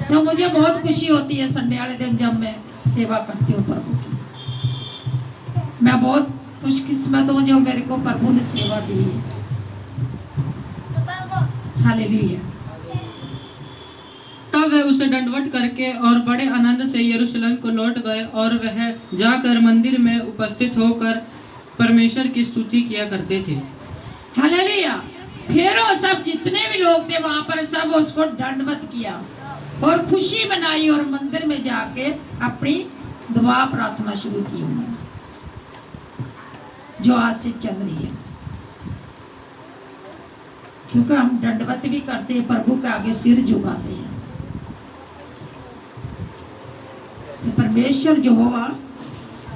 तो मुझे बहुत खुशी होती है संडे वाले दिन जब मैं सेवा करती हूँ प्रभु की। मैं बहुत खुशकिस्मत हूँ जो मेरे को प्रभु ने सेवा दी है। हालेलुया। तब वे उसे दंडवत करके और बड़े आनंद से यरूशलेम को लौट गए, और वह जाकर मंदिर में उपस्थित होकर परमेश्वर की स्तुति किया करते थे। हालेलुया। फिर वो सब जितने भी लोग थे वहां पर सब उसको दंडवत किया और खुशी मनाई, और मंदिर में जाके अपनी दुआ प्रार्थना शुरू की उन्होंने, जो आज से चल रही है। क्योंकि हम दंडवत भी करते हैं, प्रभु के आगे सिर झुकाते हैं। तो परमेश्वर यहोवा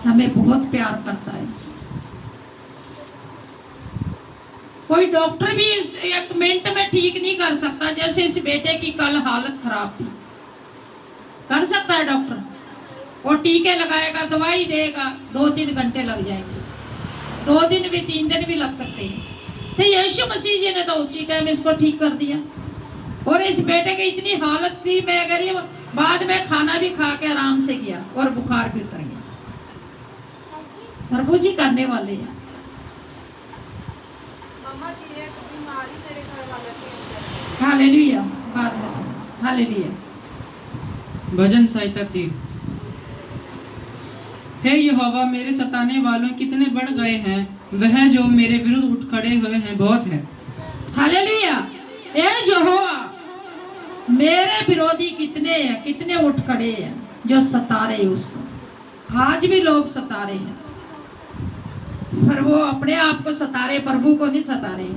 हमें बहुत प्यार करता है। कोई डॉक्टर भी इस एक मिनट में ठीक नहीं कर सकता। जैसे इस बेटे की कल हालत खराब थी, कर सकता है डॉक्टर, वो टीके लगाएगा, दवाई देगा, 2-3 घंटे लग जाएंगे, 2 दिन भी 3 दिन भी लग सकते हैं। तो यीशु मसीह जी ने तो उसी टाइम इसको ठीक कर दिया। और इस बेटे की इतनी हालत थी, मैं गरीब, बाद में खाना भी खा के आराम से गया और बुखार भी उतर गया। प्रभु जी करने वाले हैं। हालेलुया। बाद में सुनो। हालेलुया। भजन संहिता 3। हे यहोवा, मेरे सताने वालों कितने बढ़ गए हैं, वह जो मेरे विरुद्ध उठ खड़े हुए हैं बहुत है। हालेलुया। हे यहोवा, मेरे विरोधी कितने हैं, कितने उठ खड़े हैं जो सता रहे उसको। आज भी लोग सता रहे हैं, पर वो अपने आप को सता रहे, प्रभु को नहीं सता रहे।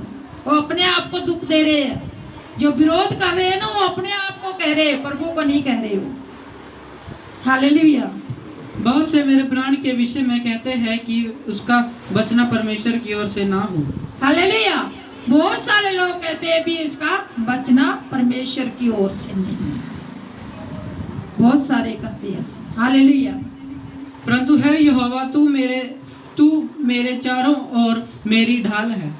वो अपने आप को दुख दे रहे हैं। जो विरोध कर रहे हैं ना, वो अपने आप को कह रहे हैं, प्रभु को नहीं कह रहे हो। हालेलुया। बहुत से मेरे प्राण के विषय में कहते हैं कि उसका बचना परमेश्वर की ओर से ना हो। हालेलुया। बहुत सारे लोग कहते हैं भी इसका बचना परमेश्वर की ओर से नहीं। बहुत सारे कहते हैं। हालेलुया। परंतु है यहोवा, तू मेरे चारों ओर मेरी ढाल है।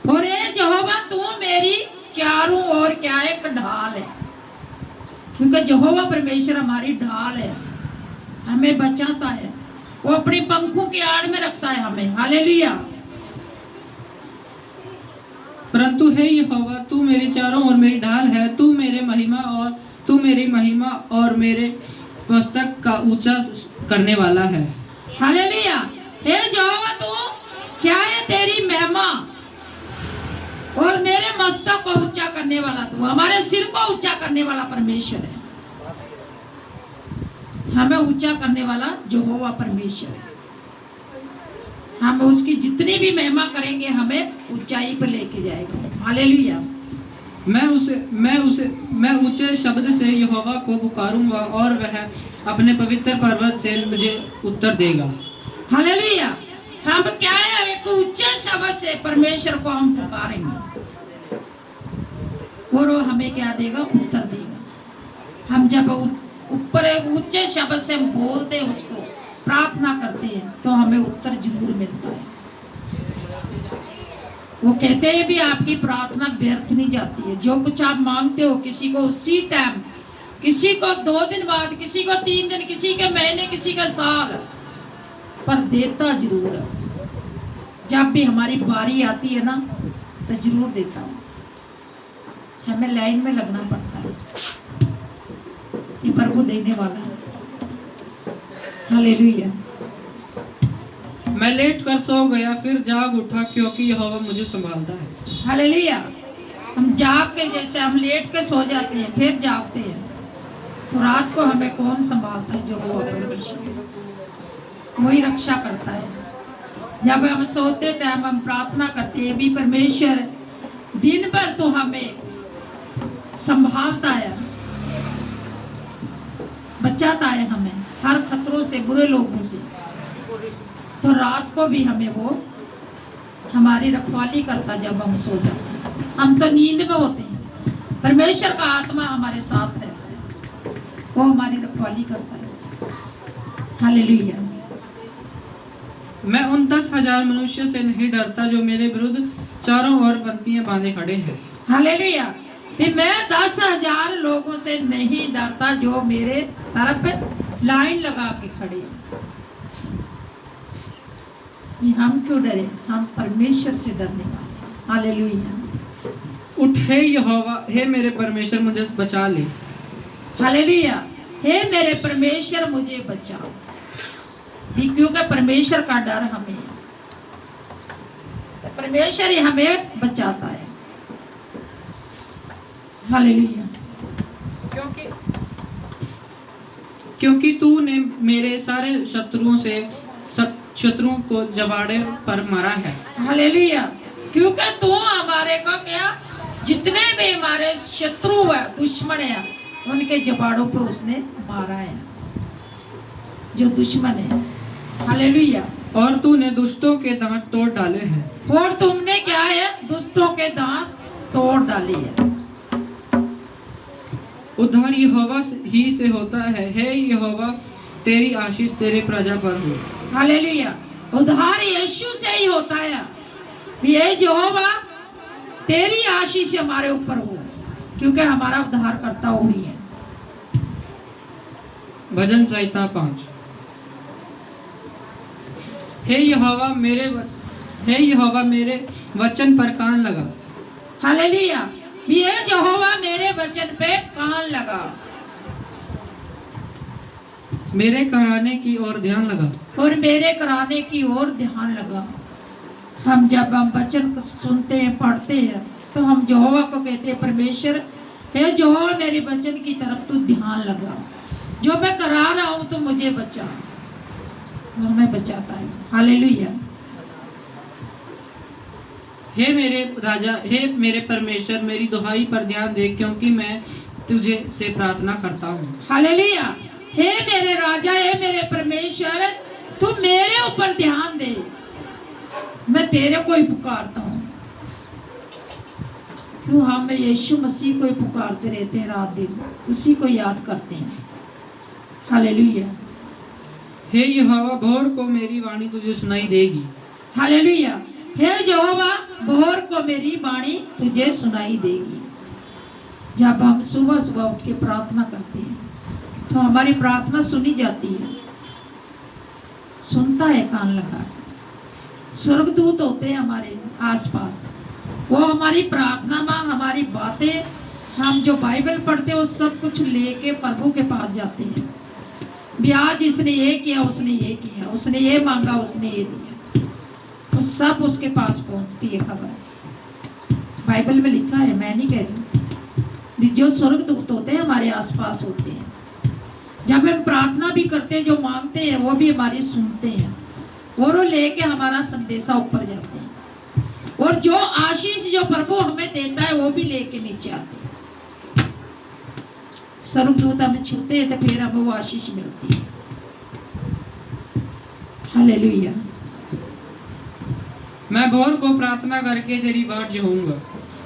और ये यहोवा, तू मेरी चारों ओर क्या है, एक ढाल है। क्योंकि यहोवा परमेश्वर हमारी ढाल है, हमें बचाता है, वो अपने पंखों की आड़ में रखता है हमें। हालेलुया। परंतु हे यहोवा, तू मेरे चारों ओर मेरी ढाल है, तू मेरी महिमा और मेरे मस्तक का ऊंचा करने वाला है। हालेलुया। हे यहोवा, तू क्या है? तेरी महिमा और मेरे मस्तक को ऊंचा करने वाला तू, हमारे सिर को ऊंचा करने वाला परमेश्वर है, हमें ऊंचा करने वाला यहोवा परमेश्वर है। हम उसकी जितनी भी महिमा करेंगे हमें ऊंचाई पर लेके जाएगा। हालेलुया। मैं ऊंचे शब्द से यहोवा को पुकारूंगा और वह अपने पवित्र पर्वत से मुझे उत्तर देगा। हालेलुया। हम क्या है? एक ऊंचे शब्द से परमेश्वर को हम पुकारेंगे और वो हमें क्या देगा? उत्तर देगा। हम जब ऊपर एक ऊंचे शब्द से हम बोलते हैं, उसको प्रार्थना करते हैं, तो हमें उत्तर जरूर मिलता है। वो कहते हैं भी आपकी प्रार्थना व्यर्थ नहीं जाती है। जो कुछ आप मांगते हो किसी को उसी टाइम, किसी को 2 दिन बाद, किसी को 3 दिन, किसी के महीने, किसी का साल, पर देता जरूर है। जब भी हमारी बारी आती है ना, तो जरूर देता हूँ। हमें लाइन में लगना पड़ता है, ये प्रभु देने वाला है। हालेलुया। मैं लेट कर सो गया, फिर जाग उठा, क्योंकि यहोवा मुझे संभालता है। हालेलुया। हम जाग के, जैसे हम लेट के सो जाते हैं फिर जागते हैं, तो रात को हमें कौन संभालता है? जो वही रक्षा करता है। जब हम सोते टाइम हम प्रार्थना करते हैं भी, परमेश्वर दिन भर तो हमें संभालता है, बचाता है हमें हर खतरों से, बुरे लोगों से, तो रात को भी हमें वो हमारी रखवाली करता। जब हम सो जाते हैं, हम तो नींद में होते हैं, परमेश्वर का आत्मा हमारे साथ रहता है, वो हमारी रखवाली करता है। हालेलुया। मैं उन 10,000 मनुष्य से नहीं डरता जो मेरे विरुद्ध चारों ओर पंक्तियां बांधे खड़े हैं। हालेलुया। फिर मैं 10,000 लोगों से नहीं डरता जो मेरे तरफ लाइन लगा के खड़े हैं। हम क्यों डरे? हम परमेश्वर से डरने वाले। हालेलुया। उठ हे यहोवा, हे मेरे परमेश्वर, मुझे बचा ले। हालेलुया। हे मेरे परमेश्वर मुझे बचाओ, क्योंकि परमेश्वर का डर हमें, परमेश्वर ही हमें बचाता है। हालेलुया। क्योंकि तूने मेरे सारे शत्रुओं को जबाड़े पर मारा है। हालेलुया। क्योंकि तू हमारे को क्या, जितने भी हमारे शत्रु है, दुश्मन है, उनके जबाड़ों पर उसने मारा है, जो दुश्मन है। हालेलुया। और तूने दुष्टों के दांत तोड़ डाले हैं। और तुमने क्या है? दुष्टों के दांत तोड़ डाले हैं। उद्धार यहोवा ही से होता है। हे यहोवा, तेरी आशीष तेरे प्रजा पर हो। हालेलुया। उद्धार यीशु से ही होता है। ये यहोवा तेरी आशीष हमारे ऊपर हो, क्योंकि हमारा उद्धार करता वही है। भजन संहिता 5। हे यहोवा मेरे वचन पर कान लगा। हालेलुया। ये यहोवा मेरे वचन पे कान लगा, मेरे कराने की ओर ध्यान लगा। और मेरे कराने की ओर ध्यान लगा। हम जब हम वचन को सुनते हैं, पढ़ते हैं, तो हम यहोवा को कहते हैं, परमेश्वर हे यहोवा मेरे वचन की तरफ तू ध्यान लगा, जो मैं करा रहा हूं तो मुझे बचा। वो हमें बचाता है। हालेलुया। हे मेरे राजा, हे मेरे परमेश्वर, मेरी दुहाई पर ध्यान दे, क्योंकि मैं तुझे से प्रार्थना करता हूँ। हालेलुया। हे मेरे राजा, हे मेरे परमेश्वर, तू मेरे ऊपर ध्यान दे, मैं तेरे को ही पुकारता हूँ। क्यों? हम यीशु मसीह को ही पुकारते रहते हैं, रात दिन उसी को याद करते हैं। हालेलुया। हे यहोवा, भोर को मेरी वाणी तुझे सुनाई देगी। हालेलुया। हे यहोवा, भोर को मेरी वाणी तुझे सुनाई देगी। जब हम सुबह सुबह उठ के प्रार्थना करते हैं तो हमारी प्रार्थना सुनी जाती है। सुनता है कान लगा के। स्वर्गदूत होते हैं हमारे आसपास, वो हमारी प्रार्थना में हमारी बातें, हम जो बाइबल पढ़ते हैं वो सब कुछ लेके प्रभु के पास जाते हैं। भी आज इसने ये किया, उसने ये किया, उसने ये मांगा, उसने ये दिया, तो सब उसके पास पहुंचती है खबर। बाइबल में लिखा है, मैं नहीं कह रही। जो स्वर्गदूत होते हैं हमारे आसपास होते हैं। जब हम प्रार्थना भी करते हैं, जो मांगते हैं वो भी हमारी सुनते हैं और वो लेके हमारा संदेशा ऊपर जाते हैं। और जो आशीष जो प्रभु हमें देता है वो भी लेके नीचे आते हैं। स्वर्गदूत हमें छूते हैं तो फिर हमें वो आशीष मिलती है। हालेलुया। मैं भोर को प्रार्थना करके तेरी बाट जोऊंगा।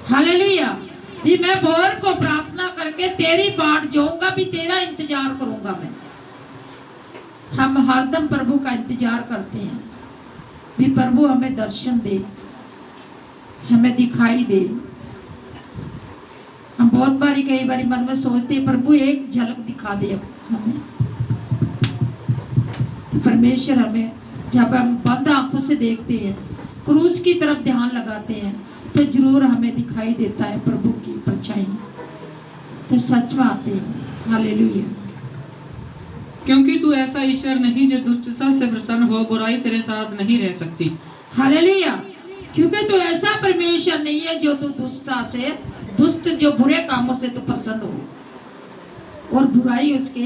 हालेलुया। भी मैं भोर को प्रार्थना करके तेरी बाट जोऊंगा, भी तेरा इंतजार करूंगा मैं। हम हरदम प्रभु का इंतजार करते हैं भी प्रभु हमें दर्शन दे, हमें दिखाई दे। हम बहुत बारी कई बारी मन में सोचते हैं प्रभु एक झलक दिखा दे हमें। परमेश्वर हमें, जब हम बंद आंखों से देखते हैं, क्रूस की तरफ ध्यान लगाते हैं, तो जरूर हमें दिखाई देता है प्रभु की परछाई। तो सच बात है। हालेलुया। क्योंकि तू ऐसा ईश्वर नहीं जो दुष्टता से प्रसन्न हो, बुराई तेरे साथ नहीं रह सकती। हालेलुया। क्योंकि तू ऐसा परमेश्वर नहीं है जो तू दुष्टता से, दुष्ट जो बुरे कामों से तू प्रसन्न हो और बुराई उसके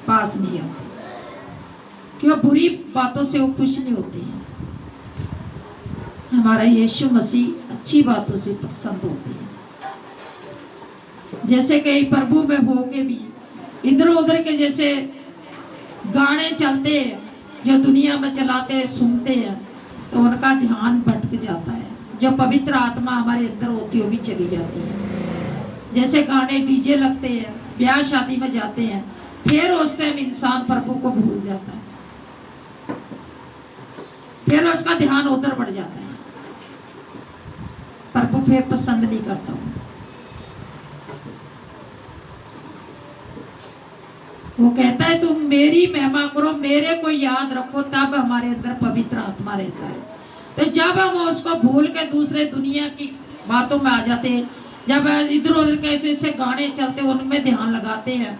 पास नहीं आती, क्यों बुरी बातों से वो खुश नहीं होती है। हमारा यीशु मसीह अच्छी बातों से पसंद होती है। जैसे कई प्रभु में होके भी इधर उधर के जैसे गाने चलते हैं, जो दुनिया में चलाते हैं, सुनते हैं, तो उनका ध्यान भटक जाता है। जो पवित्र आत्मा हमारे अंदर होती है वो भी चली जाती है। जैसे गाने डीजे लगते हैं, ब्याह शादी में जाते हैं, फिर उस टाइम इंसान प्रभु को भूल जाता है, फिर उसका ध्यान उधर बढ़ जाता है। प्रभु फिर पसंद नहीं करता हूँ। वो कहता है तुम मेरी महिमा करो, मेरे को याद रखो, तब हमारे अंदर पवित्र आत्मा रहता है। तो जब हम उसको भूल के दूसरे दुनिया की बातों में आ जाते हैं, जब इधर उधर कैसे ऐसे गाने चलते हैं उनमें ध्यान लगाते हैं,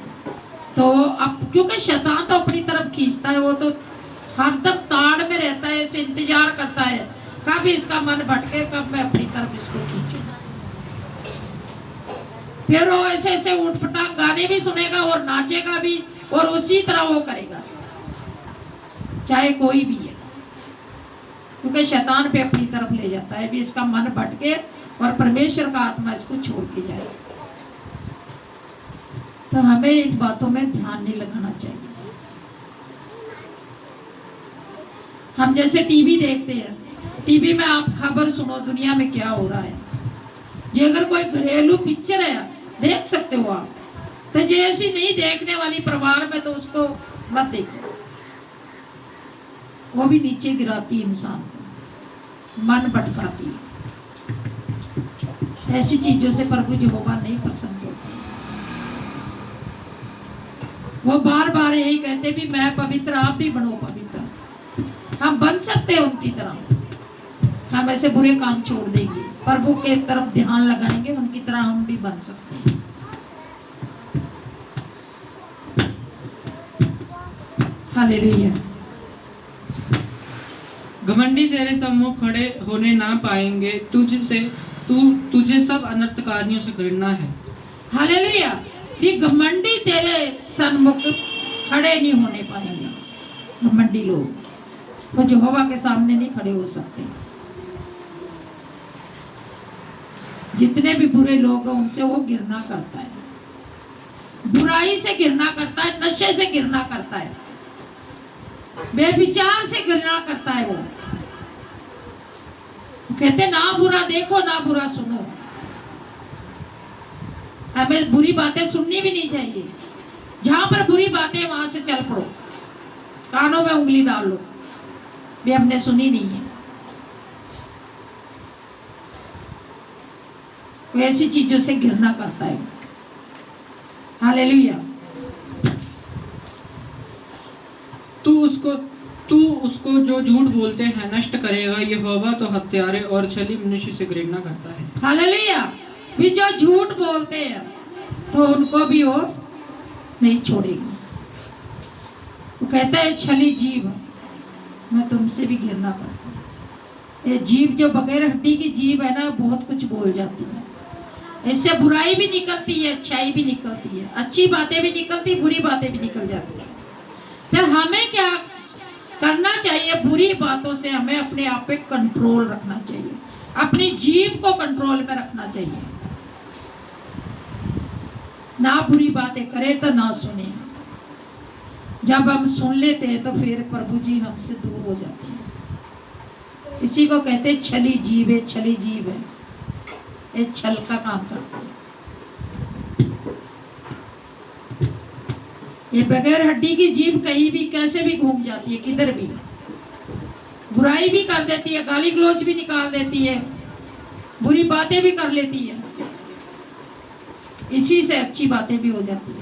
तो अब क्योंकि शैतान तो अपनी तरफ खींचता है, वो तो हरदम ताड़ में रहता है, इसे इंतजार करता है कब इसका मन भटके, कब मैं अपनी तरफ इसको खींचूं। फिर वो ऐसे ऐसे उठपटांग गाने भी सुनेगा और नाचेगा भी, और उसी तरह वो करेगा चाहे कोई भी है, क्योंकि शैतान पे अपनी तरफ ले जाता है भी इसका मन भटके और परमेश्वर का आत्मा इसको छोड़ के जाए। तो हमें इन बातों में ध्यान नहीं लगाना चाहिए। हम जैसे टीवी देखते हैं, टीवी में आप खबर सुनो दुनिया में क्या हो रहा है। जो अगर कोई घरेलू पिक्चर है देख सकते हो आप, तो जैसी नहीं देखने वाली परिवार में तो उसको मत देखो, वो भी नीचे गिराती इंसान को, मन भटकाती है। ऐसी चीजों से प्रभु यहोवा नहीं पसंद होते। वो बार बार यही कहते भी मैं पवित्र, आप भी बनो पवित्र। हम बन सकते हैं उनकी तरह, हम ऐसे बुरे काम छोड़ देंगे, प्रभु के तरफ ध्यान लगाएंगे, उनकी तरह हम भी बन सकते हैं। हालेलुया। घमंडी तेरे सम्मुख खड़े होने ना पाएंगे, तुझे सब अनर्थकारियों से घृणा है। हालेलुया। ये घमंडी तेरे सन्मुख खड़े नहीं होने पाएंगे। घमंडी लोग वो यहोवा के सामने नहीं खड़े हो सकते। जितने भी बुरे लोग हैं उनसे वो घृणा करता है, बुराई से घृणा करता है, नशे से घृणा करता है, बेविचार से घृणा करता है। वो कहते ना बुरा देखो ना बुरा सुनो। हमें बुरी बातें सुननी भी नहीं चाहिए। जहां पर बुरी बातें वहां से चल पड़ो, कानों में उंगली डाल लो भी हमने सुनी नहीं है। वो ऐसी चीजों से घृणा करता है। हालेलुया। तू उसको जो झूठ बोलते हैं नष्ट करेगा। यहोवा तो हत्यारे और छली मनुष्य से घृणा करता है। हालेलुया। भी जो झूठ बोलते हैं तो उनको भी वो नहीं छोड़ेगी। वो कहता है छली जीव, मैं तुमसे भी घृणा करता हूँ। ये जीव जो बगैर हड्डी की जीव है ना, बहुत कुछ बोल जाती है। इससे बुराई भी निकलती है, अच्छाई भी निकलती है, अच्छी बातें भी निकलती, बुरी बातें भी निकल जाती है। तो हमें क्या करना चाहिए? बुरी बातों से हमें अपने आप पे कंट्रोल रखना चाहिए, अपनी जीभ को कंट्रोल में रखना चाहिए। ना बुरी बातें करें तो ना सुने। जब हम सुन लेते हैं तो फिर प्रभु जी हमसे दूर हो जाते हैं। इसी को कहते हैं छली जीव है, छली जीव है, ये छल का काम करती है। ये बगैर हड्डी की जीभ कहीं भी कैसे भी घूम जाती है, किधर भी बुराई भी कर देती है, गाली गलौज भी निकाल देती है, बुरी बातें भी कर लेती है। इसी से अच्छी बातें भी हो जाती है।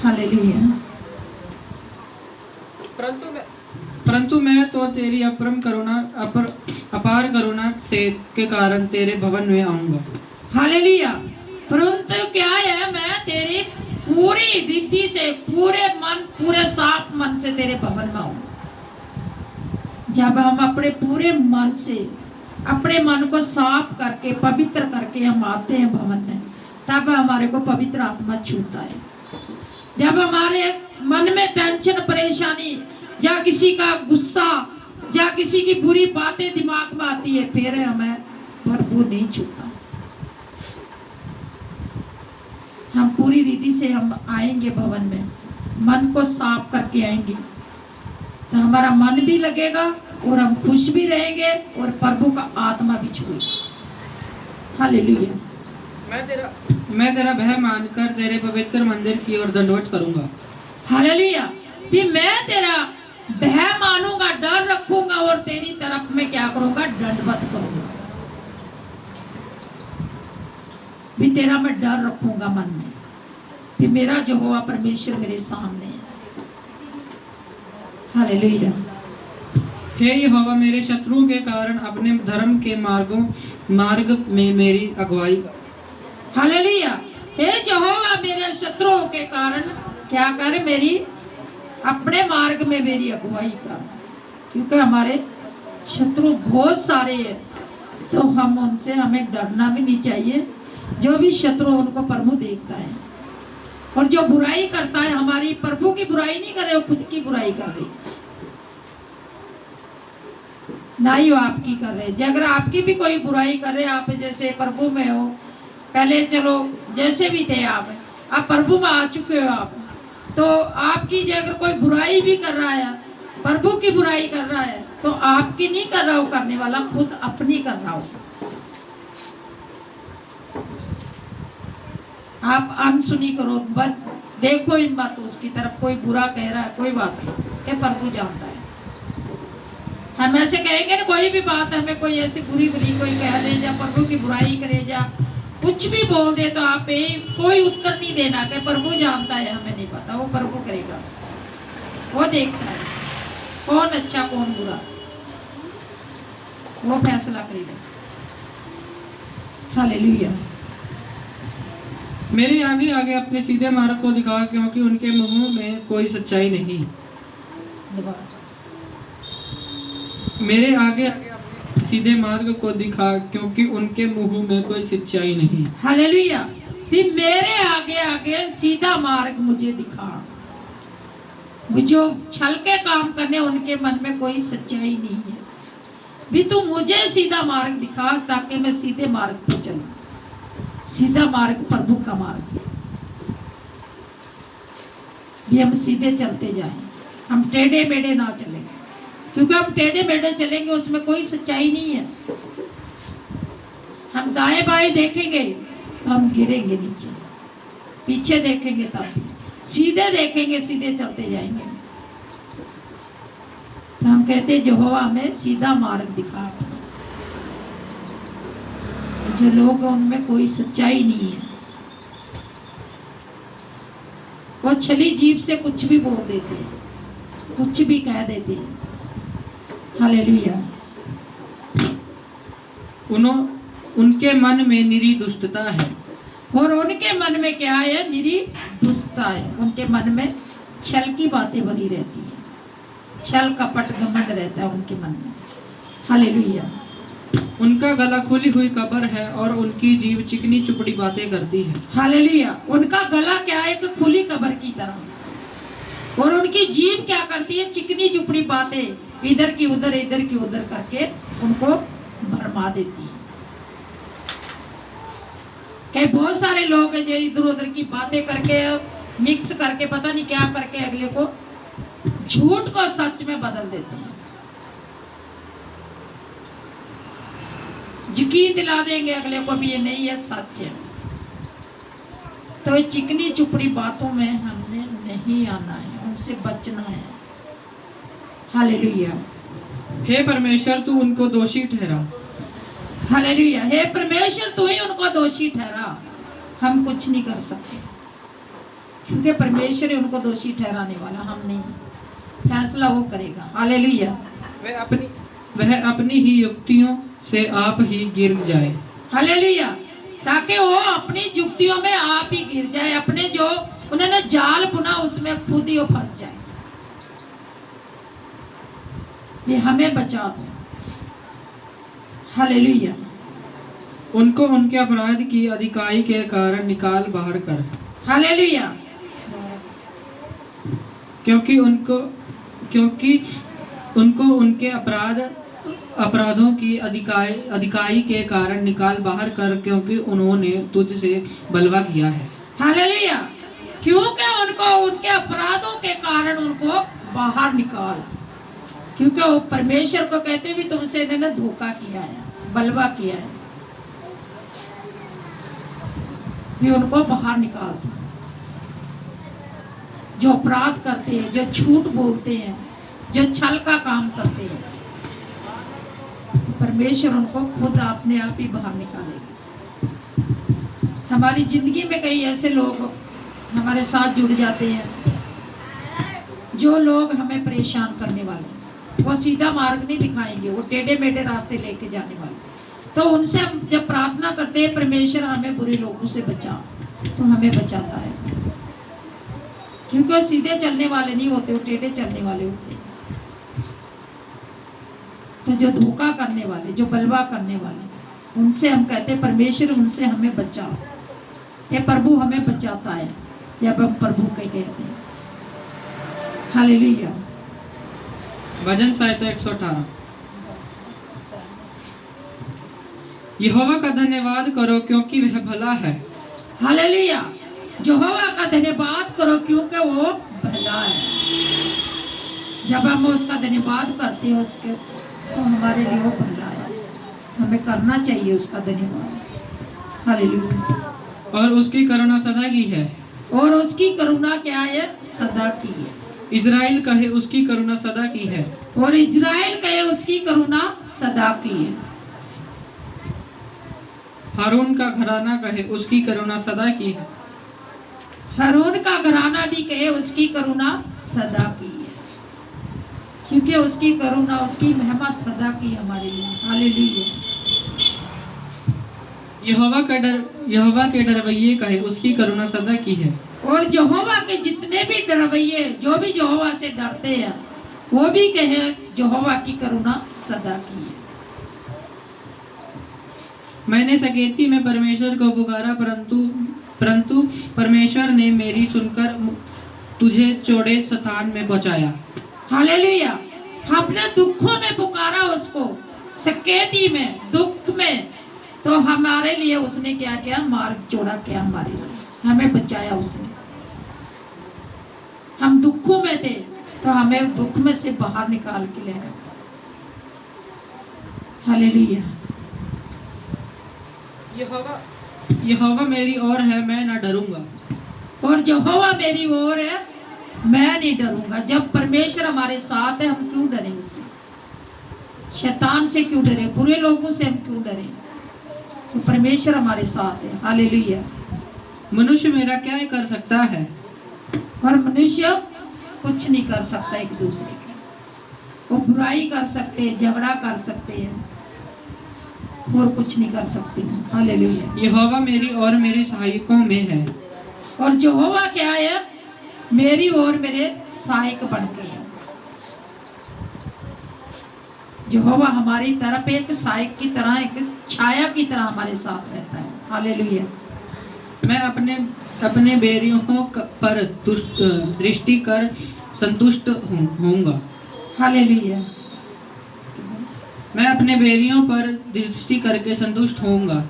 हालेलुया। परंतु मैं तो तेरी अपार करुणा से के कारण तेरे भवन में आऊंगा। हालेलुया। परंतु क्या है, मैं तेरी पूरी रीति से, पूरे मन, पूरे साफ मन से तेरे भवन में आऊंगा। जब हम अपने पूरे मन से, अपने मन को साफ करके, पवित्र करके हम आते हैं भवन में, तब हमारे को पवित्र आत्मा छूता है। जब हमारे मन में टेंशन, परेशानी, या किसी का गुस्सा, या किसी की बुरी बातें दिमाग में आती है, फिर हमें भरपूर नहीं छूता। हम पूरी रीति से हम आएंगे भवन में, मन को साफ करके आएंगे, तो हमारा मन भी लगेगा और हम खुश भी रहेंगे और प्रभु का आत्मा भी छूएगा। हालेलुया। मैं तेरा भय मानकर तेरे पवित्र मंदिर की ओर दंडवत करूंगा। हालेलुया। भी मैं तेरा भय मानूंगा, डर रखूंगा और तेरी तरफ में क्या करूंगा? दंडवत करूंगा। भी तेरा मैं डर रखूंगा मन में, कि मेरा जो हुआ परमेश्वर मेरे सामने है। हालेलुया। हे यहोवा, मेरे शत्रुओं के कारण अपने धर्म के मार्ग में मेरी अगुवाई कर। हालेलुया। हे यहोवा, मेरे शत्रुओं के कारण क्या कर? मेरी अपने मार्ग में मेरी अगुवाई कर। क्योंकि हमारे शत्रु बहुत सारे हैं, तो हम उनसे, हमें डरना भी नहीं चाहिए। जो भी शत्रु उनको प्रभु देखता है, और जो बुराई करता है, हमारी प्रभु की बुराई नहीं कर रहे, वो खुद की बुराई कर रहे, ना ही वो आपकी कर रहे। अगर आपकी भी कोई बुराई कर रहे, आप जैसे प्रभु में हो, पहले चलो जैसे भी थे आप प्रभु में आ चुके हो आप, तो आपकी अगर कोई बुराई भी कर रहा है, प्रभु की बुराई कर रहा है, तो आपकी नहीं कर रहा हो करने वाला, खुद अपनी कर रहा हो। आप अनसुनी करो, बस देखो इन बातों उसकी तरफ, कोई बुरा कह रहा है, कोई बात नहीं, ये प्रभु जानता है। हम ऐसे कहेंगे ना, कोई भी बात हमें कोई ऐसी बुरी कोई कह दे, या प्रभु की बुराई करे, या कुछ भी बोल दे, तो आप कोई उत्तर नहीं देना कि प्रभु जानता है, हमें नहीं पता। वो प्रभु करेगा, वो देखता है कौन अच्छा कौन बुरा, वो फैसला करेगा। हालेलुया। मेरे आगे आगे अपने सीधे मार्ग को दिखा, क्योंकि उनके मुंह में कोई सच्चाई नहीं। मेरे आगे आगे सीधे मार्ग को दिखा, क्योंकि उनके मुंह में कोई सच्चाई नहीं। हालेलुया। भी मेरे आगे आगे सीधा मार्ग मुझे दिखा। जो छल के काम करने, उनके मन में कोई सच्चाई नहीं है। भी तू मुझे सीधा मार्ग दिखा, ताकि मैं सीधे मार्ग पे चलूं। सीधा मार्ग प्रभु का मार्ग, ये हम सीधे चलते जाएं, हम टेढ़े मेढ़े ना चलें, क्योंकि हम टेढ़े मेढ़े चलेंगे उसमें कोई सच्चाई नहीं है। हम दाएं बाएं देखेंगे तो हम गिरेंगे नीचे, पीछे देखेंगे तब, सीधे देखेंगे सीधे चलते जाएंगे। तो हम कहते हैं यहोवा हमें सीधा मार्ग दिखा, जो लोग हैं उनमें कोई सच्चाई नहीं है, वो छली जीभ से कुछ भी बोल देते हैं, कुछ भी कह देते हैं। हालेलुया। उनके मन में निरी दुष्टता है। और उनके मन में क्या है? निरी दुष्टता है। उनके मन में छल की बातें भरी रहती है, छल कपट घमंड रहता है उनके मन में। हालेलुया। उनका गला खुली हुई कब्र है और उनकी जीभ चिकनी चुपड़ी बातें करती है। हालेलुया। उनका गला क्या है? एक खुली कब्र की तरह, और उनकी जीभ क्या करती है? चिकनी चुपड़ी बातें इधर की उधर करके उनको भरमा देती है। कई बहुत सारे लोग हैं जो इधर उधर की बातें करके मिक्स करके पता नहीं क्या करके अगले को झूठ को सच में बदल देते हैं, यकीन दिला देंगे अगले को भी ये नहीं है, सच है। तो ये चिकनी चुपड़ी बातों में हमने नहीं आना है, उनसे बचना है। हालेलुया। हे परमेश्वर, तू उनको दोषी ठहरा। हालेलुया। हे परमेश्वर, तू ही उनको दोषी ठहरा। हम कुछ नहीं कर सकते, क्योंकि परमेश्वर ही उनको दोषी ठहराने वाला, हम नहीं। फैसला वो करेगा। हालेलुया। वह अपनी ही युक्तियों से आप ही गिर जाए। हालेलुया। ताकि वो अपनी युक्तियों में आप ही गिर जाए, अपने जो उन्होंने जाल बुना उसमें खुद ही वो फंस जाए। ये हमें बचा दो। हालेलुया। उनको उनके अपराध की अधिकाई के कारण निकाल बाहर कर। हालेलुया। क्योंकि उनको उनके अपराधों की अधिकाई के कारण निकाल बाहर कर, क्योंकि उन्होंने तुझसे बलवा किया है। हालेलुया। क्योंकि उनको उनके अपराधों के कारण उनको बाहर निकाल, क्योंकि वो परमेश्वर को कहते भी तुमसे इन्होंने धोखा किया है, बलवा किया है, भी उनको बाहर निकाल दो। जो अपराध करते हैं, जो झूठ बोलते हैं, जो छल का काम करते हैं, परमेश्वर उनको खुद अपने आप ही बाहर निकालेगा। हमारी जिंदगी में कई ऐसे लोग हमारे साथ जुड़ जाते हैं, जो लोग हमें परेशान करने वाले, वो सीधा मार्ग नहीं दिखाएंगे, वो टेढ़े मेढ़े रास्ते लेके जाने वाले। तो उनसे हम जब प्रार्थना करते हैं, परमेश्वर हमें बुरे लोगों से बचा, तो हमें बचाता है, क्योंकि वो सीधे चलने वाले नहीं होते, वो टेढ़े चलने वाले होते हैं। तो जो धोखा करने वाले, जो बलवा करने वाले, उनसे हम कहते हैं परमेश्वर उनसे हमें बचाओ। ये प्रभु हमें बचाता है जब हम प्रभु के कहते हैं। हालेलुया। भजन संहिता 118। यहोवा का धन्यवाद करो क्योंकि वह भला है। हालेलुया। यहोवा का धन्यवाद करो क्योंकि वो भला है। जब हम उसका धन्यवाद करते हैं उसके, तो हमारे लिए वो भला है, हमें करना चाहिए उसका धन्यवाद। हालेलुया। और उसकी करुणा सदा की है। और उसकी करुणा क्या है? सदा की है। इज़राइल कहे उसकी करुणा सदा की है। और इज़राइल कहे उसकी करुणा सदा की है। हारून का घराना कहे उसकी करुणा सदा की है। हारून का घराना भी कहे उसकी करुणा सदा की है, क्योंकि उसकी करुणा, उसकी महिमा सदा की हमारे लिए। हालेलुया। यहोवा के डरवैये कहे उसकी करुणा सदा की है। और यहोवा के जितने भी डरवैये, जो भी यहोवा से डरते हैं, वो भी कहे यहोवा की करुणा सदा की है। मैंने सकेती में परमेश्वर को पुकारा, परंतु परमेश्वर ने मेरी सुनकर तुझे चौड़े स्थान में पहुंचाया। हालेलुया। हमने दुखों में पुकारा उसको, सकेती में, दुख में, तो हमारे लिए उसने क्या किया? मार्ग चौड़ा किया, हमारे लिए हमें बचाया उसने। हम दुखों में थे तो हमें दुख में से बाहर निकाल के ले आया। हालेलुया। यहोवा मेरी ओर है, मैं ना डरूंगा। और यहोवा मेरी ओर है, मैं नहीं डरूंगा। जब परमेश्वर हमारे साथ है, हम क्यों डरे उससे? शैतान से क्यों डरे? बुरे लोगों से हम क्यों डरे? तो परमेश्वर हमारे साथ है। हालेलुया। मनुष्य मेरा क्या कर सकता है? और मनुष्य कुछ नहीं कर सकता एक दूसरे की, वो बुराई कर सकते हैं, झगड़ा कर सकते हैं, और कुछ नहीं कर सकते। हालेलुया। यहोवा मेरी और मेरे सहायकों में है। और यहोवा क्या है? मेरी और मेरे सहायक बन के है। यहोवा हमारी तरफ एक सहायक की तरह, एक छाया की तरह हमारे साथ रहता है। हालेलुया। मैं अपने बैरियों पर दृष्टि कर संतुष्ट होऊंगा। हालेलुया। मैं अपने बैरियों पर दृष्टि करके संतुष्ट होऊंगा।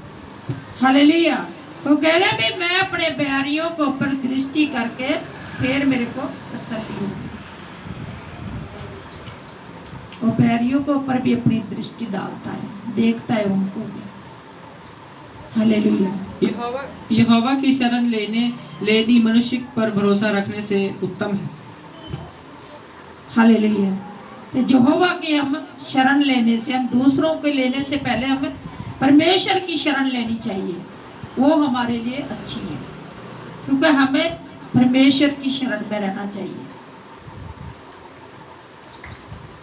हालेलुया। तो कह रहे भी मैं अपने बैरियों के ऊपर दृष्टि करके फिर मेरे को तसल्ली होगी। वो बैरियों के ऊपर भी अपनी दृष्टि डालता है, देखता है उनको भी। हालेलुया। यहोवा की शरण लेनी मनुष्य पर भरोसा रखने से उत्तम है। हालेलुया। तो यहोवा की हम शरण लेने से, हम दूसरों के लेने से पहले हमें परमेश्वर की शरण लेनी चाहिए। वो हमारे लिए अच्छी है, क्योंकि हमें परमेश्वर की शरण में रहना चाहिए।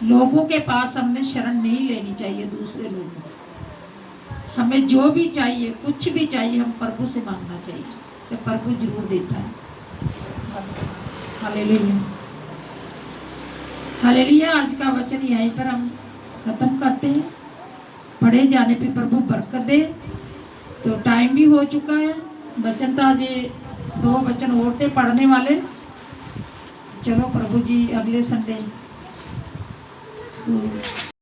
लोगों के पास हमने शरण नहीं लेनी चाहिए, दूसरे लोगों। हमें जो भी चाहिए, कुछ भी चाहिए, हम प्रभु से मांगना चाहिए, तो प्रभु जरूर देता है। हालेलुया। हालेलुया। आज का वचन यहीं पर हम खत्म करते हैं। पढ़े जाने पे प्रभु बरकत दे। तो टाइम भी हो चुका है। वचन तो आज 2 वचन और थे पढ़ने वाले। चलो प्रभु जी अगले संडे